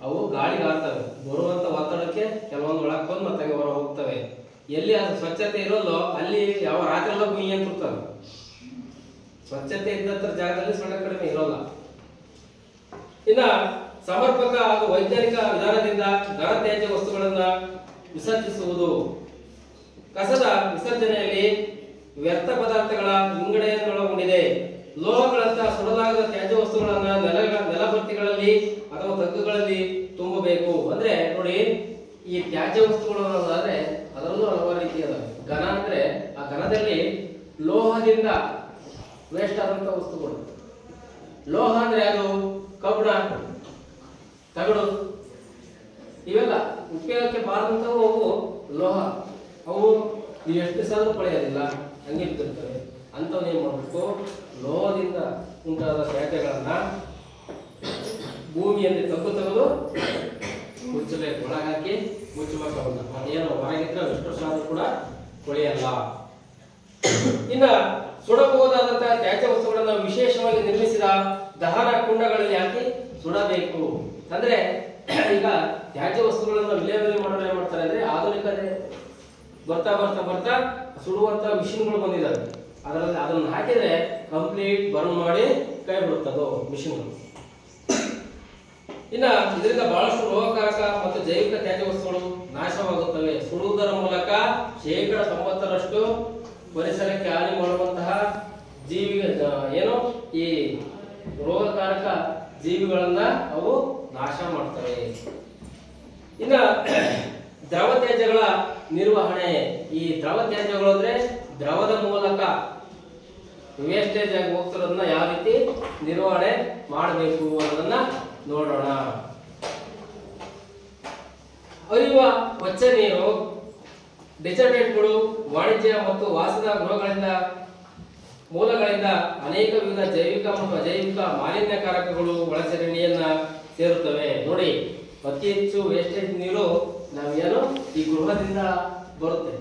ಅವು ಗಾಳಿಗೆ ಆಡ್ತವೆ. ಬರುವಂತ ಒತ್ತಡಕ್ಕೆ ಕೆಲವೊಂದು ಒಳಗೆ ಬಂದು ಮತ್ತೆ ಹೊರ ಹೋಗ್ತವೆ. ಎಲ್ಲಿ ಅದು ಸ್ವಚ್ಛತೆ ಇರೋಲ್ಲೋ ಅಲ್ಲಿ ಯಾವ ರಾತ್ರಿ ಎಲ್ಲ ಗುಯಿ ಅಂತಿರ್ತವೆ. ಸ್ವಚ್ಛತೆ ಇದ್ದಂತ ಜಾಗದಲ್ಲಿ ಸೊಳ್ಳೆ ಕಡಿಮೆ ಇರೋಲ್ಲ. ಇನ್ನ ಸಮರ್ಪಕ ಹಾಗೂ ವೈಜ್ಞಾನಿಕ ವಿಧಾನದಿಂದ ಘನತ್ಯಾಜ್ಯ ವಸ್ತುಗಳನ್ನ ವಿಸರ್ಜಿಸುವುದು. ಕಸದ ವಿಸರ್ಜನೆಯಲ್ಲಿ ವ್ಯರ್ಥ ಪದಾರ್ಥಗಳ ವಿಂಗಡಣೆಯನ್ನೊಳಗೊಂಡಿದೆ. ಲೋಹಗಳಂತಹ ಸುಡಲಾಗದ ತ್ಯಾಜ್ಯ ವಸ್ತುಗಳನ್ನ ನೆಲಬರ್ತಿಗಳಲ್ಲಿ ಅಥವಾ ತಗ್ಗುಗಳಲ್ಲಿ ತುಂಬಬೇಕು. ಅಂದ್ರೆ ನೋಡಿ, ಈ ತ್ಯಾಜ್ಯ ವಸ್ತುಗಳು ಅನ್ನೋದಾದ್ರೆ ಅದರಲ್ಲೂ ಹಲವಾರು ರೀತಿ ಅದಾವೆ. ಘನ ಅಂದ್ರೆ ಆ ಘನದಲ್ಲಿ ಲೋಹದಿಂದ ವೇಸ್ಟ್ ಆದಂತ ವಸ್ತುಗಳು. ಲೋಹ ಅಂದ್ರೆ ಅದು ಕಬ್ಬಿಣ, ತಗಡು, ಇವೆಲ್ಲ ಉಪಯೋಗಕ್ಕೆ ಬಾರದಂತವು ಅವು ಲೋಹ. ಅವು ನೀವು ಎಷ್ಟು ದಿವಸ ಆದ್ರೂ ಪಡೆಯೋದಿಲ್ಲ, ಹಂಗೆ ಇರ್ತಿರ್ತವೆ. ಅಂಥವ್ ಏನ್ ಮಾಡ್ಬೇಕು, ಲೋಹದಿಂದ ಉಂಟಾದ ತ್ಯಾಜ್ಯಗಳನ್ನ ಭೂಮಿಯಲ್ಲಿ ತೆಗೆದು ಮುಚ್ಚಬೇಕು, ಒಳಗಾಕಿ ಮುಚ್ಚಬೇಕು. ಅವನ್ನ ಅದೇನೋ ಹೊರಗಿದ್ರೆ ಎಷ್ಟು ವರ್ಷ ಆದ್ರೂ ಕೂಡ ಕೊಳೆಯಲ್ಲ. ಇನ್ನ ಸುಡಬಹುದಾದಂತಹ ತ್ಯಾಜ್ಯ ವಸ್ತುಗಳನ್ನ ವಿಶೇಷವಾಗಿ ನಿರ್ಮಿಸಿದ ದಹನ ಕುಂಡಗಳಲ್ಲಿ ಹಾಕಿ ಸುಡಬೇಕು. ಅಂದ್ರೆ ಈಗ ತ್ಯಾಜ್ಯ ವಸ್ತುಗಳನ್ನ ವಿಲೇವಾರಿ ಮಾಡಲು ಏನ್ ಮಾಡ್ತಾರೆ ಅಂದ್ರೆ ಆಧುನಿಕತೆ ಬರ್ತಾ ಬರ್ತಾ ಬರ್ತಾ ಸುಡುವಂತ ಮಿಷಿನ್ಗಳು ಬಂದಿದ್ದಾವೆ. ಅದರಲ್ಲಿ ಅದನ್ನ ಹಾಕಿದ್ರೆ ಕಂಪ್ಲೀಟ್ ಬರ್ನ್ ಮಾಡಿ ಕೈ ಬಿಡುತ್ತದು ಮಿಷಿನ್ಗಳು. ಇನ್ನ ಇದರಿಂದ ಬಹಳಷ್ಟು ರೋಗಕಾರಕ ಮತ್ತು ಜೈವಿಕ ತ್ಯಾಜ್ಯ ವಸ್ತುಗಳು ನಾಶವಾಗುತ್ತವೆ. ಸುಡುವುದರ ಮೂಲಕ 90% ಪರಿಸರಕ್ಕೆ ಹಾನಿ ಮಾಡುವಂತಹ ಏನು ಈ ರೋಗಕಾರಕ ಜೀವಿಗಳನ್ನ ಅವು ನಾಶ ಮಾಡ್ತವೆ. ಇನ್ನ ದ್ರವ ತ್ಯಾಜ್ಯಗಳ ನಿರ್ವಹಣೆ. ಈ ದ್ರವ ತ್ಯಾಜ್ಯಗಳು ಅಂದ್ರೆ ದ್ರವದ ಮೂಲಕ ವೇಸ್ಟೇಜ್ ಆಗಿ ಹೋಗ್ತಿರೋದನ್ನ ಯಾವ ರೀತಿ ನಿರ್ವಹಣೆ ಮಾಡಬೇಕು ಅನ್ನೋದನ್ನ ನೋಡೋಣ. ಹರಿಯುವ ಕೊಚ್ಚೆ ನೀರು, ಡಿಟರ್ಜೆಂಟ್ಗಳು, ವಾಣಿಜ್ಯ ಮತ್ತು ವಾಸದ ಗೃಹಗಳಿಂದ ಮೂಲಗಳಿಂದ ಅನೇಕ ವಿವಿಧ ಜೈವಿಕ ಮತ್ತು ಅಜೈವಿಕ ಮಾಲಿನ್ಯಕಾರಕಗಳು ಒಳಚರಂಡಿಯನ್ನ ಸೇರುತ್ತವೆ. ನೋಡಿ, ಅತಿ ಹೆಚ್ಚು ವೇಸ್ಟೇಜ್ ನೀರು ನಾವೇನು ಈ ಗೃಹದಿಂದ ಬರುತ್ತೆ.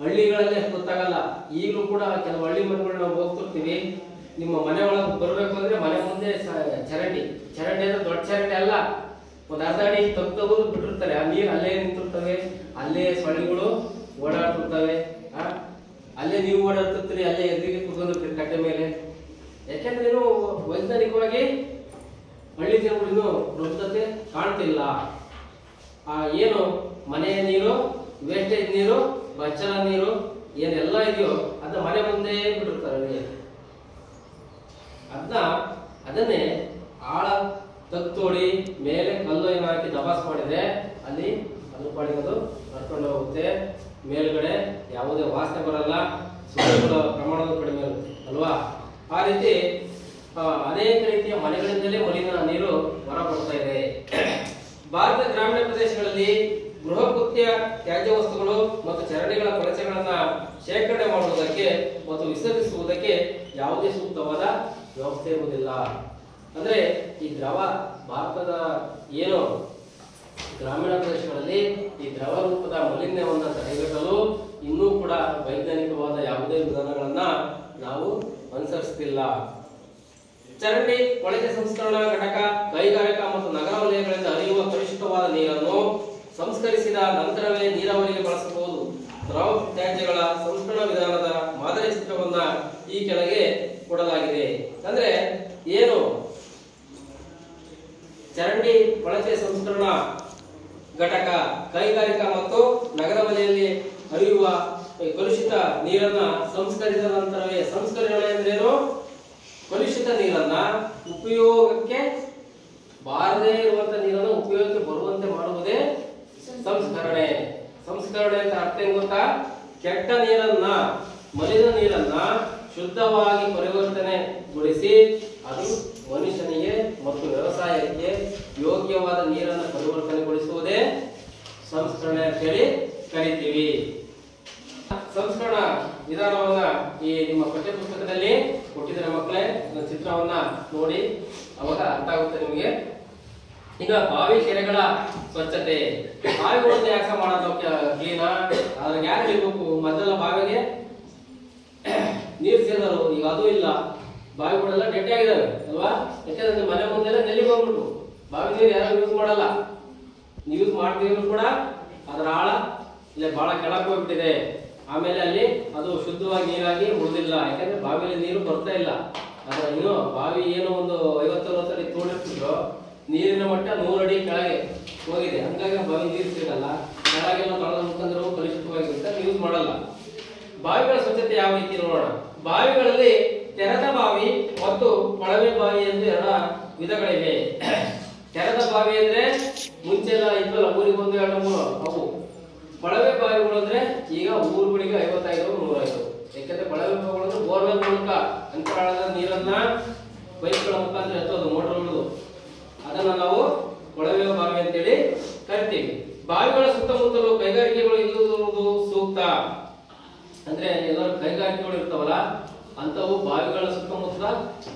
ಹಳ್ಳಿಗಳಲ್ಲಿ ಗೊತ್ತಾಗಲ್ಲ. ಈಗಲೂ ಕೂಡ ಕೆಲವು ಹಳ್ಳಿ ಮನೆಗಳು ನಾವು ಹೋಗ್ತಿರ್ತೀವಿ, ನಿಮ್ಮ ಮನೆ ಒಳಗೆ ಬರಬೇಕು ಅಂದ್ರೆ ಮನೆ ಮುಂದೆ ಚರಂಡಿ ಅಂದ್ರೆ ದೊಡ್ಡ ಚರಂಡಿ ಅಲ್ಲ, ಒಂದು ಅರ್ಧ ಅಡಿ ತೆಗೆದು ಬಿಟ್ಟಿರ್ತಾರೆ. ಆ ನೀರು ಅಲ್ಲೇ ನಿಂತಿರ್ತವೆ, ಅಲ್ಲೇ ಸೊಳ್ಳೆಗಳು ಓಡಾಡ್ತಿರ್ತವೆ, ಅಲ್ಲೇ ನೀವು ಓಡಾಡ್ತಿರ್ತೀರಿ, ಅಲ್ಲೇ ಎದುರಿಗೆ ಕುತ್ಕೊಂಡಿರ್ತೀರಿ ಕಟ್ಟೆ ಮೇಲೆ. ಯಾಕೆಂದ್ರೆ ಏನು ವೈಜ್ಞಾನಿಕವಾಗಿ ಹಳ್ಳಿ ಜನಗಳು ಇನ್ನೂ ಪ್ರಬುದ್ಧತೆ ಕಾಣ್ತಿಲ್ಲ. ಏನು ಮನೆಯ ನೀರು, ವೇಸ್ಟೇಜ್ ನೀರು, ಬಚ್ಚಲ ನೀರು ಏನೆಲ್ಲ ಇದೆಯೋ ಅದನ್ನ ಮನೆ ಮುಂದೆ ಬಿಟ್ಟಿರ್ತಾರೆ. ಅದನ್ನೇ ಆಳ ತಗ್ತೋಡಿ ಮೇಲೆ ಕಲ್ಲು ಏನು ಹಾಕಿ ದಬಾಸ್ ಮಾಡಿದ್ರೆ ಅಲ್ಲಿ ಅದು ಪಾಡಿಗೆ ನಡ್ಕೊಂಡು ಹೋಗುತ್ತೆ. ಮೇಲ್ಗಡೆ ಯಾವುದೇ ವಾಸನೆ ಬರಲ್ಲ, ಸೊಳ್ಳೆಗಳ ಪ್ರಮಾಣವು ಕಡಿಮೆ ಇರುತ್ತೆ ಅಲ್ವಾ. ಆ ರೀತಿ ಅನೇಕ ರೀತಿಯ ಮನೆಗಳಿಂದಲೇ ಮಲಿನ ನೀರು ಹೊರ ಬರ್ತಾ ಇದೆ. ಭಾರತದ ಗ್ರಾಮೀಣ ಪ್ರದೇಶಗಳಲ್ಲಿ ಗೃಹ ಕೃತ್ಯ ತ್ಯಾಜ್ಯ ವಸ್ತುಗಳು ಮತ್ತು ಚರಂಡಿಗಳ ಕೊಳಚೆಗಳನ್ನ ಶೇಖರಣೆ ಮಾಡುವುದಕ್ಕೆ ಮತ್ತು ವಿಸರ್ಜಿಸುವುದಕ್ಕೆ ಯಾವುದೇ ಸೂಕ್ತವಾದ ವ್ಯವಸ್ಥೆ ಇರುವುದಿಲ್ಲ. ಅಂದ್ರೆ ಈ ಭಾರತದ ಏನು ಗ್ರಾಮೀಣ ಪ್ರದೇಶಗಳಲ್ಲಿ ಈ ದ್ರವ ರೂಪದ ಮಾಲಿನ್ಯವನ್ನ ತಡೆಗಟ್ಟಲು ಇನ್ನೂ ಕೂಡ ವೈಜ್ಞಾನಿಕವಾದ ಯಾವುದೇ ವಿಧಾನಗಳನ್ನ ನಾವು ಅನುಸರಿಸುತ್ತಿಲ್ಲ. ಚರಂಡಿ, ಕೊಳಚೆ ಸಂಸ್ಕರಣಾ ಘಟಕ, ಕೈಗಾರಿಕಾ ಮತ್ತು ನಗರ ವಲಯಗಳಿಂದ ಹರಿಯುವ ಕಲುಷಿತವಾದ ನೀರನ್ನು ಸಂಸ್ಕರಿಸಿದ ನಂತರವೇ ನೀರಾವರಿಗೆ ಬಳಸಬಹುದು. ದ್ರವ ತ್ಯಾಜ್ಯಗಳ ಸಂಸ್ಕರಣಾ ವಿಧಾನದ ಮಾದರಿ ಚಿತ್ರವನ್ನ ಈ ಕೆಳಗೆ ಕೊಡಲಾಗಿದೆ. ಅಂದ್ರೆ ಏನು ಚರಂಡಿ, ಕೊಳಚೆ ಸಂಸ್ಕರಣಾ ಘಟಕ, ಕೈಗಾರಿಕಾ ಮತ್ತು ನಗರ ವಲಯದಲ್ಲಿ ಹರಿಯುವ ಕಲುಷಿತ ನೀರನ್ನ ಸಂಸ್ಕರಿಸಿದ ನಂತರವೇ, ಸಂಸ್ಕರಣೆ ಅಂದ್ರೇನು? ಕಲುಷಿತ ನೀರನ್ನ ಉಪಯೋಗಕ್ಕೆ ಬಾರದೇ ಇರುವಂತ ನೀರನ್ನು ಉಪಯೋಗಕ್ಕೆ ಬರುವಂತೆ ಮಾಡುವುದೇ ಸಂಸ್ಕರಣೆ. ಸಂಸ್ಕರಣೆ ಅಂತ ಅರ್ಥ ಏನ್ ಗೊತ್ತಾ? ಕೆಟ್ಟ ನೀರನ್ನ, ಮಲಿನ ನೀರನ್ನ ಶುದ್ಧವಾಗಿ ಪರಿವರ್ತನೆಗೊಳಿಸಿ ಅದು ಮನುಷ್ಯನಿಗೆ ಮತ್ತು ವ್ಯವಸಾಯಕ್ಕೆ ಯೋಗ್ಯವಾದ ನೀರನ್ನು ಪರಿವರ್ತನೆಗೊಳಿಸುವುದೇ ಸಂಸ್ಕರಣೆ ಅಂತ ಹೇಳಿ ಕರಿತೀವಿ. ಸಂಸ್ಕರಣಾ ವಿಧಾನವನ್ನ ಈ ನಿಮ್ಮ ಪಠ್ಯ ಪುಸ್ತಕದಲ್ಲಿ ಕೊಟ್ಟಿದ್ದಾರೆ ಮಕ್ಕಳೇ. ಚಿತ್ರವನ್ನ ನೋಡಿ ಅವಾಗ ಅರ್ಥ ಆಗುತ್ತೆ ನಿಮಗೆ. ಈಗ ಬಾವಿ ಕೆರೆಗಳ ಸ್ವಚ್ಛತೆ, ಬಾವಿಗಳನ್ನ ಯಾಕೆ ಮಾಡೋದು ಕ್ಲೀನಾ? ಅದ್ರಾಗ ಯಾರು ಇರ್ಬೇಕು? ಮೊದಲ ಬಾವಿಗೆ ನೀರು ಸೇರಿದರು, ಈಗ ಅದು ಇಲ್ಲ. ಬಾವಿಗಳೆಲ್ಲ ಗಟ್ಟಿ ಆಗಿದಾವೆ ಅಲ್ವಾ? ಯಾಕಂದ್ರೆ ಮನೆ ಮುಂದೆಲ್ಲ ನೆಲ್ಲಿಗೆ ಹೋಗ್ಬಿಟ್ಟು ಬಾವಿ ನೀರು ಯಾರು ಯೂಸ್ ಮಾಡಲ್ಲ. ಯೂಸ್ ಮಾಡ್ತಿದ್ರು ಕೂಡ ಅದರ ಆಳ ಇಲ್ಲ ಬಹಳ ಕೆಳಕ್ಕೆ ಹೋಗ್ಬಿಟ್ಟಿದೆ. ಆಮೇಲೆ ಅಲ್ಲಿ ಅದು ಶುದ್ಧವಾಗಿ ನೀರಾಗಿ ಉಳಿದಿಲ್ಲ, ಯಾಕಂದ್ರೆ ಬಾವಿಯಲ್ಲಿ ನೀರು ಬರ್ತಾ ಇಲ್ಲ. ಅದ್ರ ಇನ್ನು ಬಾವಿ ಏನೋ ಒಂದು 50-60 ಅಡಿ ತೋಡಿರ್ತಿದ್ರು, ನೀರಿನ ಮಟ್ಟ 100 ಅಡಿ ಕೆಳಗೆ ಹೋಗಿದೆ. ಹಂಗಾಗಿ ಬಾವಿ ನೀರು ಸಿಗಲ್ಲ, ಕೆಳಗೆಲ್ಲ ತೊಳೆದ ಮುಖಂದ್ರು ಕಲುಷಿತವಾಗಿರುತ್ತೆ, ಯೂಸ್ ಮಾಡಲ್ಲ. ಬಾವಿಗಳ ಸ್ವಚ್ಛತೆ ಯಾವ ರೀತಿ ನೋಡೋಣ. ಬಾವಿಗಳಲ್ಲಿ ತೆರೆದ ಬಾವಿ ಮತ್ತು ಕೊಳವೆ ಬಾವಿ ಎಂದು 2 ವಿಧಗಳಿವೆ. ತೆರೆದ ಬಾವಿ ಅಂದ್ರೆ ಮುಂಚೆಲ್ಲ ಇದ್ವಲ್ಲ, ಊರಿಗೆ 1, 2, 3 ಅವು. ಕೊಳವೆ ಬಾವಿಗಳು ಅಂದ್ರೆ ಈಗ ಊರುಗಳಿಗೆ 55, 105. ಯಾಕಂದ್ರೆ ಕೊಳವೆ ಬಾವಿಗಳು ಅಂದ್ರೆ ಬೋರ್ವೆಲ್ ಮೂಲಕ ಅಂತರಾಳದ ನೀರನ್ನ ಪೈಪ್ಗಳ ಮುಖಾಂತರ ಎತ್ತೋದು, ಮೋಟರ್ಗಳು. ಅದನ್ನ ನಾವು ಕೊಳವೆ ಬಾವಿ ಅಂತೇಳಿ ಕರಿತೀವಿ. ಬಾವಿಗಳ ಸುತ್ತಮುತ್ತಲು ಕೈಗಾರಿಕೆಗಳು ಇಲ್ಲುವುದು ಸೂಕ್ತ. ಅಂದ್ರೆ ಎಲ್ಲರೂ ಕೈಗಾರಿಕೆಗಳು ಇರ್ತಾವಲ್ಲ, ಅಂತವು ಬಾವಿಗಳ ಸುತ್ತಮುತ್ತ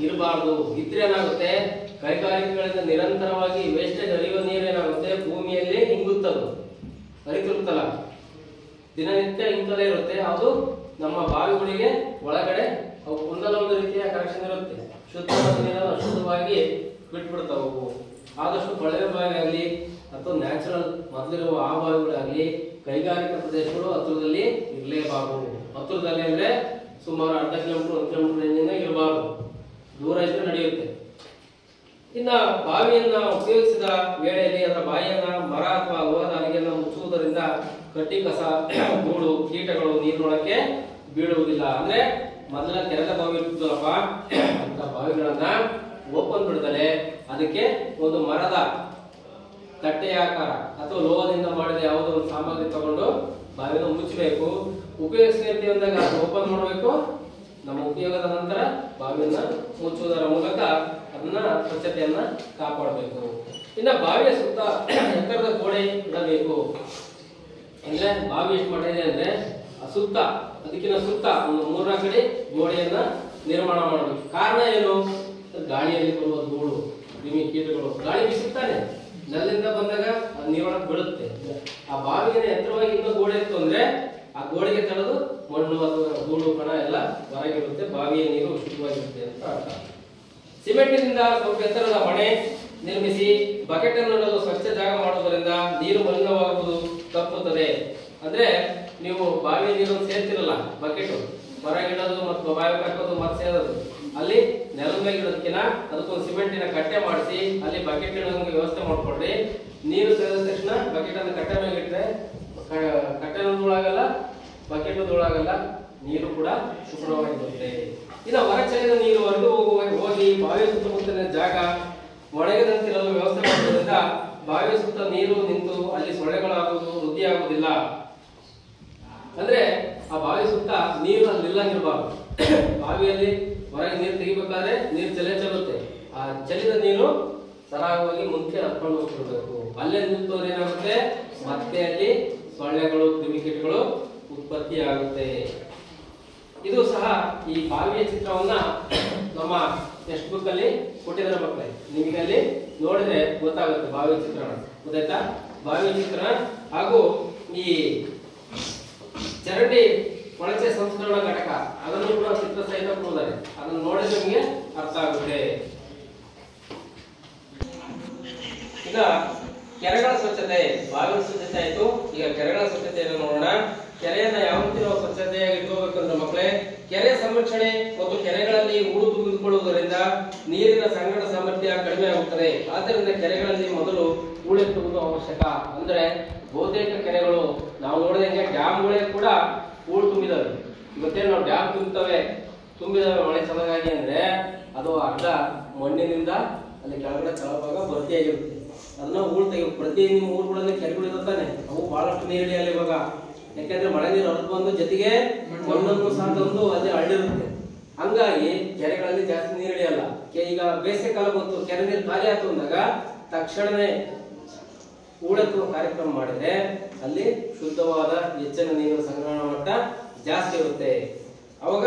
ಇರಬಾರ್ದು. ಇದ್ರೆ ಏನಾಗುತ್ತೆ? ಕೈಗಾರಿಕೆಗಳಿಂದ ನಿರಂತರವಾಗಿ ವೇಸ್ಟೇಜ್ ಹರಿಯುವ ನೀರು ಏನಾಗುತ್ತೆ? ಭೂಮಿಯಲ್ಲಿ ಇಂಗುತ್ತದು, ಹರಿತಿರುತ್ತಲ್ಲ, ದಿನನಿತ್ಯ ಇಂಕಲೇ ಇರುತ್ತೆ. ಅದು ನಮ್ಮ ಬಾವಿಗಳಿಗೆ ಒಳಗಡೆ ಅವು ಒಂದೊಂದು ರೀತಿಯ ಕನೆಕ್ಷನ್ ಇರುತ್ತೆ. ಶುದ್ಧವಾದ ನೀರನ್ನು ಅಶುದ್ಧವಾಗಿ ಬಿಟ್ಬಿಡ್ತಾವು. ಆದಷ್ಟು ಕೊಳವೆ ಬಾವಿ ಆಗಲಿ ಅಥವಾ ನ್ಯಾಚುರಲ್ ಮೊದಲಿರುವ ಆ ಬಾವಿಗಳಾಗಲಿ ಕೈಗಾರಿಕಾ ಪ್ರದೇಶಗಳು ಹತ್ತಿರದಲ್ಲಿ ಇರಲೇಬಾರದು. ಹತ್ತಿರದಲ್ಲಿ ಅಂದ್ರೆ ಸುಮಾರು ಅರ್ಧ ಕಿಲೋಮೀಟರ್ 1 ಕಿಲೋಮೀಟರ್ ರೇಂಜಿನ ಇರಬಾರದು, ದೂರ ಇದ್ರೆ ನಡೆಯುತ್ತೆ. ಇನ್ನ ಬಾವಿಯನ್ನ ಉಪಯೋಗಿಸಿದ ವೇಳೆಯಲ್ಲಿ ಅದರ ಬಾಯಿಯನ್ನ ಮರ ಅಥವಾ ಲೋಹದ ಹಲಗೆಯನ್ನ ಮುಚ್ಚುವುದರಿಂದ ಕಟ್ಟಿ ಕಸ, ಧೂಳು, ಕೀಟಗಳು ನೀರಿನೊಳಕ್ಕೆ ಬೀಳುವುದಿಲ್ಲ. ಅಂದ್ರೆ ಮೊದಲ ತೆರೆದ ಬಾವಿ ಇರ್ತದಲ್ಲಪ್ಪ, ಅಂತ ಬಾವಿಗಳನ್ನ ಓಪನ್ ಬಿಡದಲೆ ಅದಕ್ಕೆ ಒಂದು ಮರದ ತಟ್ಟೆಯ ಆಕಾರ ಅಥವಾ ಲೋಹದಿಂದ ಮಾಡಿದ ಯಾವುದೋ ಒಂದು ಸಾಮಗ್ರಿ ತಗೊಂಡು ಬಾವಿನ ಮುಚ್ಚಬೇಕು. ಉಪಯೋಗಿಸ್ತೀವಿ ಅಂದಾಗ ಓಪನ್ ಮಾಡಬೇಕು. ನಮ್ಮ ಉಪಯೋಗದ ನಂತರ ಬಾವಿಯನ್ನ ಮುಚ್ಚುವುದರ ಮೂಲಕ ಅದನ್ನ ಸ್ವಚ್ಛತೆಯನ್ನ ಕಾಪಾಡಬೇಕು. ಇನ್ನ ಬಾವಿಯ ಸುತ್ತ ಎತ್ತರದ ಗೋಡೆ ಇಡಬೇಕು. ಅಂದ್ರೆ ಬಾವಿ ಎಷ್ಟು ಮಾಡಿದೆ ಅಂದ್ರೆ ಸುತ್ತ, ಅದಕ್ಕಿಂತ ಸುತ್ತ ಒಂದು 3-4 ಅಡಿ ಗೋಡೆಯನ್ನ ನಿರ್ಮಾಣ ಮಾಡಬೇಕು. ಕಾರಣ ಏನು? ಗಾಳಿಯಲ್ಲಿ ಬರುವ ಧೂಳು, ಕ್ರಿಮಿ ಕೀಟಗಳು, ಗಾಳಿ ಬೀಸುತ್ತಾನೆ, ನಲ್ಲಿಂದ ಬಂದಾಗ ನೀರೊಳಗೆ ಬೀಳುತ್ತೆ. ಆ ಬಾವಿಗೆ ಎತ್ತರವಾಗಿ ಇನ್ನೂ ಗೋಡೆ ಇತ್ತು ಅಂದ್ರೆ ಆ ಗೋಡೆಗೆ ತಡೆದು ಮಣ್ಣು ಅಥವಾ ಧೂಳು ಕಣ ಎಲ್ಲ ಹೊರಗಿರುತ್ತೆ, ಬಾವಿಯ ನೀರು ಶುದ್ಧವಾಗಿರುತ್ತೆ ಅಂತ ಅರ್ಥ. ಸಿಮೆಂಟಿನಿಂದ ಸ್ವಲ್ಪ ಎತ್ತರದ ಮನೆ ನಿರ್ಮಿಸಿ ಬಕೆಟ್ ಅನ್ನು ಇಡಲು ಸ್ವಚ್ಛ ಜಾಗ ಮಾಡುವುದರಿಂದ ನೀರು ಮಲಿನವಾಗುವುದು ತಪ್ಪುತ್ತದೆ. ಅಂದ್ರೆ ನೀವು ಬಾವಿಯ ನೀರು ಸೇರ್ತಿರಲ್ಲ, ಬಕೆಟ್ ಹೊರಗಿಡೋದು ಮತ್ತು ಬಾವಿ ಹಾಕೋದು ಮತ್ತೆ ಸೇರೋದು, ಅಲ್ಲಿ ನೆಲದ ಮೇಲೆ ಇಡೋದಕ್ಕಿಂತ ಅದಕ್ಕೊಂದು ಸಿಮೆಂಟಿನ ಕಟ್ಟೆ ಮಾಡಿಸಿ ಅಲ್ಲಿ ಬಕೆಟ್ ಇಡೋಂಗೆ ವ್ಯವಸ್ಥೆ ಮಾಡ್ಕೊಡ್ರಿ. ನೀರು ತೆಗೆದ ತಕ್ಷಣ ಬಕೆಟ್ ಅನ್ನು ಕಟ್ಟೆ ಮೇಲೆ ಇಟ್ಟರೆ ಕಟ್ಟೆನೂ ಧೂಳಾಗಲ್ಲ, ಬಕೆಟ್ ಧೂಳಾಗಲ್ಲ, ನೀರು ಕೂಡ ಶುಭ್ರವಾಗಿರುತ್ತೆ. ಇನ್ನು ಹೊರ ಚೆಲ್ಲಿದ ನೀರು ಹೊರಗೆ ಹೋಗಿ ಬಾವಿಯ ಸುತ್ತಮುತ್ತಲಿನ ಜಾಗ ಒಣಗದಂತಿರಲು ವ್ಯವಸ್ಥೆ ಮಾಡೋದ್ರಿಂದ ಬಾವಿಯ ಸುತ್ತ ನೀರು ನಿಂತು ಅಲ್ಲಿ ಸೊಳ್ಳೆಗಳಾಗುವುದು ವೃದ್ಧಿ ಆಗುವುದಿಲ್ಲ. ಅಂದ್ರೆ ಆ ಬಾವಿ ಸುತ್ತ ನೀರು ಅಲ್ಲಿ ನಿಲ್ಲಂಗಿರಬಾರ್ದು. ಬಾವಿಯಲ್ಲಿ ಹೊರಗೆ ನೀರು ತೆಗಿಬೇಕಾದ್ರೆ ನೀರು ಚೆಲ್ಲುತ್ತೆ, ಆ ಚೆಲ್ಲಿದ ನೀರು ಸರಾಗವಾಗಿ ಮುಂದೆ ಹರ್ಕೊಂಡು ಹೋಗ್ತಿರ್ಬೇಕು. ಅಲ್ಲೇ ನಿಂತೋದ್ರೆ ಏನಾಗುತ್ತೆ, ಮತ್ತೆ ಅಲ್ಲಿ ಸೊಳ್ಳೆಗಳು ಕ್ರಿಮಿಕೀಟಗಳು ಉತ್ಪತ್ತಿ ಆಗುತ್ತೆ. ಇದು ಸಹ ಈ ಬಾವಿಯ ಚಿತ್ರವನ್ನ ನಮ್ಮ ಟೆಕ್ಸ್ಟ್ ಬುಕ್ ಅಲ್ಲಿ ಕೊಟ್ಟಿದ್ದಾರೆ ಮಕ್ಕಳೇ, ನಿಮಗೆ ಅಲ್ಲಿ ನೋಡಿದ್ರೆ ಗೊತ್ತಾಗುತ್ತೆ ಬಾವಿಯ ಚಿತ್ರಣ, ಗೊತ್ತಾಯ್ತಾ? ಬಾವಿಯ ಚಿತ್ರಣ ಹಾಗೂ ಈ ಚರಂಡಿ ಕೊಳಚೆ ಸಂಸ್ಕರಣಾ ಘಟಕ ಅದನ್ನು ಕೂಡ ಚಿತ್ರ ಸಹಿತ ಕೊಟ್ಟಿದ್ದಾರೆ, ಅದನ್ನು ನೋಡಿದ್ರೆ ನಿಮಗೆ ಅರ್ಥ ಆಗುತ್ತೆ. ಈಗ ಕೆರೆಗಳ ಸ್ವಚ್ಛತೆ, ಬಾವಿಯ ಸ್ವಚ್ಛತೆ ಆಯ್ತು, ಈಗ ಕೆರೆಗಳ ಸ್ವಚ್ಛತೆಯನ್ನು ನೋಡೋಣ. ಕೆರೆಯನ್ನ ಯಾವ ರೀತಿ ನಾವು ಸ್ವಚ್ಛತೆಯಾಗಿ ಇಟ್ಕೋಬೇಕು ಅಂದ್ರೆ ಮಕ್ಕಳೇ, ಕೆರೆ ಸಂರಕ್ಷಣೆ ಮತ್ತು ಕೆರೆಗಳಲ್ಲಿ ಹೂಳು ತುಂಬಿಕೊಳ್ಳುವುದರಿಂದ ನೀರಿನ ಸಂಗ್ರಹಣ ಸಾಮರ್ಥ್ಯ ಕಡಿಮೆ ಆಗುತ್ತದೆ. ಆದ್ದರಿಂದ ಕೆರೆಗಳಲ್ಲಿ ಮೊದಲು ಹೂಳೆತ್ತುವುದು ಅವಶ್ಯಕ. ಅಂದ್ರೆ ಬಹುತೇಕ ಕೆರೆಗಳು ನಾವು ನೋಡಿದಂಗೆ ಡ್ಯಾಮ್ಗಳೇ ಕೂಡ ಹೂಳು ತುಂಬಿದಾವೆ. ಇವತ್ತೇನು ನಾವು ಡ್ಯಾಮ್ ತುಂಬಿದಾವೆ ಮಳೆ ಚೆನ್ನಾಗಿ ಅಂದ್ರೆ ಅದು ಅರ್ಧ ಮಣ್ಣಿನಿಂದ ಅಲ್ಲಿ ಕೆಳಗಡೆ ತಳಭಾಗ ಭರ್ತಿಯಾಗಿರುತ್ತೆ. ಅದನ್ನ ಹೂಳು ತೆಗಿ ಪ್ರತಿ ನಿಮ್ಮ ಊರುಗಳಲ್ಲಿ ಕೆರೆಗಳು ಇರುತ್ತಾನೆ, ಅವು ಬಹಳಷ್ಟು ನೀರು ಹಿಡಿಯಲ್ಲ ಇವಾಗ. ಯಾಕಂದ್ರೆ ಮಳೆ ನೀರು ಹೊರತು ಬಂದು ಜೊತೆಗೆ ಮಣ್ಣನ್ನು ಸಹ ತಂದು ಅಲ್ಲಿ ಹಳ್ಳಿರುತ್ತೆ. ಹಂಗಾಗಿ ಕೆರೆಗಳಲ್ಲಿ ಜಾಸ್ತಿ ನೀರು ಹಿಡಿಯಲ್ಲ. ಈಗ ಬೇಸಿಗೆ ಕಾಲ ಬಂತು, ಕೆರೆ ನೀರು ಖಾಲಿ ಆಯ್ತು ಅಂದಾಗ ತಕ್ಷಣವೇ ಹೂಳೆತ್ತುವ ಕಾರ್ಯಕ್ರಮ ಮಾಡಿದ್ರೆ ಅಲ್ಲಿ ಶುದ್ಧವಾದ ಹೆಚ್ಚಿನ ನೀರು ಸಂಗ್ರಹಣ ಮಟ್ಟ ಜಾಸ್ತಿ ಇರುತ್ತೆ. ಅವಾಗ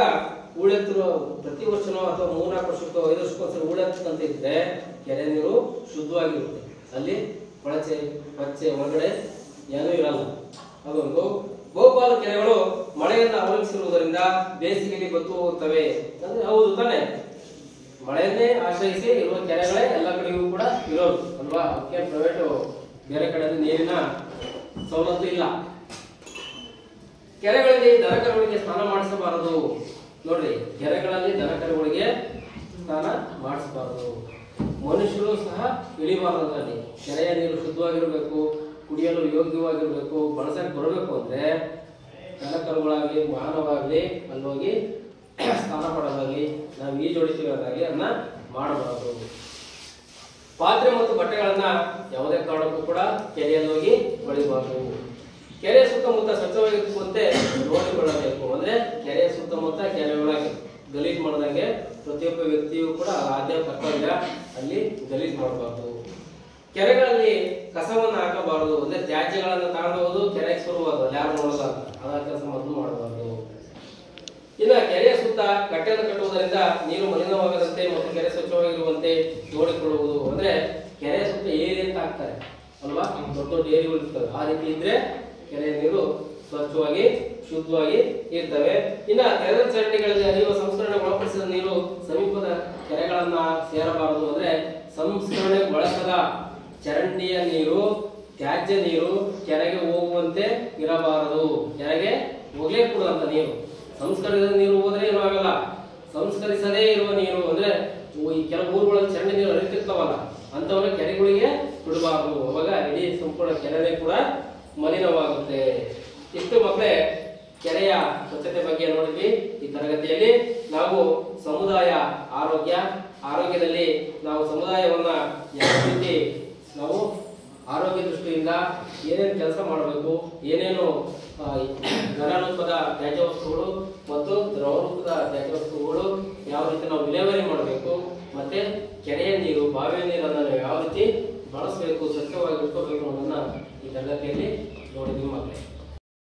ಹೂಳೆತ್ತುವ ಪ್ರತಿ ವರ್ಷನೋ ಅಥವಾ 3-4 ವರ್ಷಕ್ಕೋ 5 ವರ್ಷಕ್ಕೋಸ್ಕರ ಹೂಳೆತ್ತಂತ ಇದ್ರೆ ಕೆರೆ ನೀರು ಶುದ್ಧವಾಗಿರುತ್ತೆ. ಅಲ್ಲಿ ಕೊಳಚೆ ಪಚ್ಚೆ ಒಳಗಡೆ ಏನೂ ಇರಲ್ಲ. ಅದೊಂದು. ಬಹುಪಾಲು ಕೆರೆಗಳು ಮಳೆಯನ್ನು ಅವಲಂಬಿಸಿರುವುದರಿಂದ ಬೇಸಿಗೆಯಲ್ಲಿ ಬತ್ತು ಹೋಗುತ್ತವೆ. ಅಂದ್ರೆ ಹೌದು ತಾನೆ, ಮಳೆಯನ್ನೇ ಆಶ್ರಯಿಸಿ ಇರುವ ಕೆರೆಗಳೇ ಎಲ್ಲ ಕಡೆಗೂ ಕೂಡ ಇರೋದು ಅಲ್ವಾ. ಅದಕ್ಕೆ ಪ್ರೈವೇಟ್ ಬೇರೆ ಕಡೆ ನೀರಿನ ಸವಲತ್ತು ಇಲ್ಲ. ಕೆರೆಗಳಲ್ಲಿ ದನಕರುಗಳಿಗೆ ಸ್ನಾನ ಮಾಡಿಸಬಾರದು. ನೋಡ್ರಿ, ಕೆರೆಗಳಲ್ಲಿ ದನಕರುಗಳಿಗೆ ಸ್ನಾನ ಮಾಡಿಸಬಾರದು. ಮನುಷ್ಯರು ಸಹ ಇಳಿಬಾರದು. ಅಲ್ಲಿ ಕೆರೆಯ ನೀರು ಶುದ್ಧವಾಗಿರಬೇಕು, ಕುಡಿಯಲು ಯೋಗ್ಯವಾಗಿರ್ಬೇಕು, ಬಳಸಕ್ಕೆ ಬರಬೇಕು ಅಂದ್ರೆ ದನಕರುಗಳಾಗ್ಲಿ ಮಾನವಾಗ್ಲಿ ಅಲ್ಲಿ ಹೋಗಿ ಸ್ನಾನ ಪಡೋದಾಗ್ಲಿ ನಾವು ಈಜೊಡಿಸಿರೋದಾಗ್ಲಿ ಅದನ್ನ ಮಾಡಬಾರದು. ಪಾತ್ರೆ ಮತ್ತು ಬಟ್ಟೆಗಳನ್ನ ಯಾವುದೇ ಕಾರಣಕ್ಕೂ ಕೂಡ ಕೆರೆಯಲ್ಲಿ ಹೋಗಿ ತೊಳಿಬಾರದು. ಕೆರೆ ಸುತ್ತಮುತ್ತ ಸ್ವಚ್ಛವಾಗಿರುವಂತೆ ನೋಡಿಕೊಳ್ಳಬೇಕು. ಅಂದ್ರೆ ಕೆರೆಯ ಸುತ್ತಮುತ್ತ ಕೆರೆ ಒಳಗೆ ಗಲೀಜು ಮಾಡದಂಗೆ ಪ್ರತಿಯೊಬ್ಬ ವ್ಯಕ್ತಿಯು ಕೂಡ ಆದ್ಯ ಕರ್ತವ್ಯ, ಅಲ್ಲಿ ಗಲೀಜು ಮಾಡಬಾರದು. ಕೆರೆಗಳಲ್ಲಿ ಕಸವನ್ನು ಹಾಕಬಾರದು. ಅಂದ್ರೆ ತ್ಯಾಜ್ಯಗಳನ್ನು ತಗೊಂಡು ಹೋಗೋದು ಕೆರೆಗೆ ಸುರುವುದು, ಯಾರು ನೋಡೋದ ಅದ ಕೆಲಸ ಮೊದಲು ಮಾಡಬಾರದು. ಇನ್ನು ಕೆರೆಯ ಸುತ್ತ ಕಟ್ಟೆಯನ್ನು ಕಟ್ಟುವುದರಿಂದ ನೀರು ಮಲಿನವಾಗದಂತೆ ಮತ್ತು ಕೆರೆ ಸ್ವಚ್ಛವಾಗಿರುವಂತೆ ನೋಡಿಕೊಳ್ಳುವುದು. ಅಂದ್ರೆ ಕೆರೆಯ ಸುತ್ತ ಏರಿ ಅಂತ ಹಾಕ್ತಾರೆ ಅಲ್ವಾ, ದೊಡ್ಡ ದೊಡ್ಡ ಏರಿಗಳು ಇರ್ತವೆ. ಆ ರೀತಿ ಇದ್ರೆ ಕೆರೆಯ ನೀರು ಸ್ವಚ್ಛವಾಗಿ ಶುದ್ಧವಾಗಿ ಇರ್ತವೆ. ಇನ್ನ ಕೆರೆ ಚರಂಡಿಗಳಲ್ಲಿ ಹರಿಯುವ ಸಂಸ್ಕರಣೆ ಒಳಪಡಿಸಿದ ನೀರು ಸಮೀಪದ ಕೆರೆಗಳನ್ನ ಸೇರಬಾರದು. ಅಂದ್ರೆ ಸಂಸ್ಕರಣೆ ಬಳಸದ ಚರಂಡಿಯ ನೀರು, ತ್ಯಾಜ್ಯ ನೀರು ಕೆರೆಗೆ ಹೋಗುವಂತೆ ಇರಬಾರದು. ಕೆರೆಗೆ ಹೋಗಲೇ ಕೊಡುವಂತ ನೀರು, ಸಂಸ್ಕರಿಸಿದ ನೀರು ಹೋದ್ರೆ ಏನೂ ಆಗಲ್ಲ. ಸಂಸ್ಕರಿಸದೇ ಇರುವ ನೀರು ಅಂದ್ರೆ ಈ ಕೆಲವು ಊರುಗಳಲ್ಲಿ ಚರಂಡಿ ನೀರು ಹರಿತಿರ್ತಾವಲ್ಲ, ಅಂತವನ್ನ ಕೆರೆಗಳಿಗೆ ಬಿಡಬಾರದು. ಅವಾಗ ಇಡೀ ಸಂಪೂರ್ಣ ಕೆರೆನೇ ಕೂಡ ಮಲಿನವಾಗುತ್ತೆ. ಇಷ್ಟು ಮಕ್ಕಳೇ ಕೆರೆಯ ಸ್ವಚ್ಛತೆ ಬಗ್ಗೆ ನೋಡಿದ್ವಿ. ಈ ತರಗತಿಯಲ್ಲಿ ನಾವು ಸಮುದಾಯ ಆರೋಗ್ಯದಲ್ಲಿ ನಾವು ಸಮುದಾಯವನ್ನ ಯಾವ ರೀತಿ ನಾವು ಆರೋಗ್ಯ ದೃಷ್ಟಿಯಿಂದ ಏನೇನು ಕೆಲಸ ಮಾಡಬೇಕು, ಏನೇನು ಘನರೂಪದ ತ್ಯಾಜ್ಯ ವಸ್ತುಗಳು ಮತ್ತು ದ್ರವರೂಪದ ತ್ಯಾಜ್ಯ ವಸ್ತುಗಳು ಯಾವ ರೀತಿ ನಾವು ವಿಲೇವಾರಿ ಮಾಡಬೇಕು, ಮತ್ತೆ ಕೆರೆಯ ನೀರು, ಬಾವಿಯ ನೀರನ್ನು ನಾವು ಯಾವ ರೀತಿ ಬಳಸಬೇಕು, ಸ್ವಚ್ಛವಾಗಿ ಇಟ್ಕೋಬೇಕು ಅನ್ನೋದನ್ನ ಈ ತರಗತಿಯಲ್ಲಿ ನೋಡಿದ್ವಿ ಮಕ್ಕಳೇ.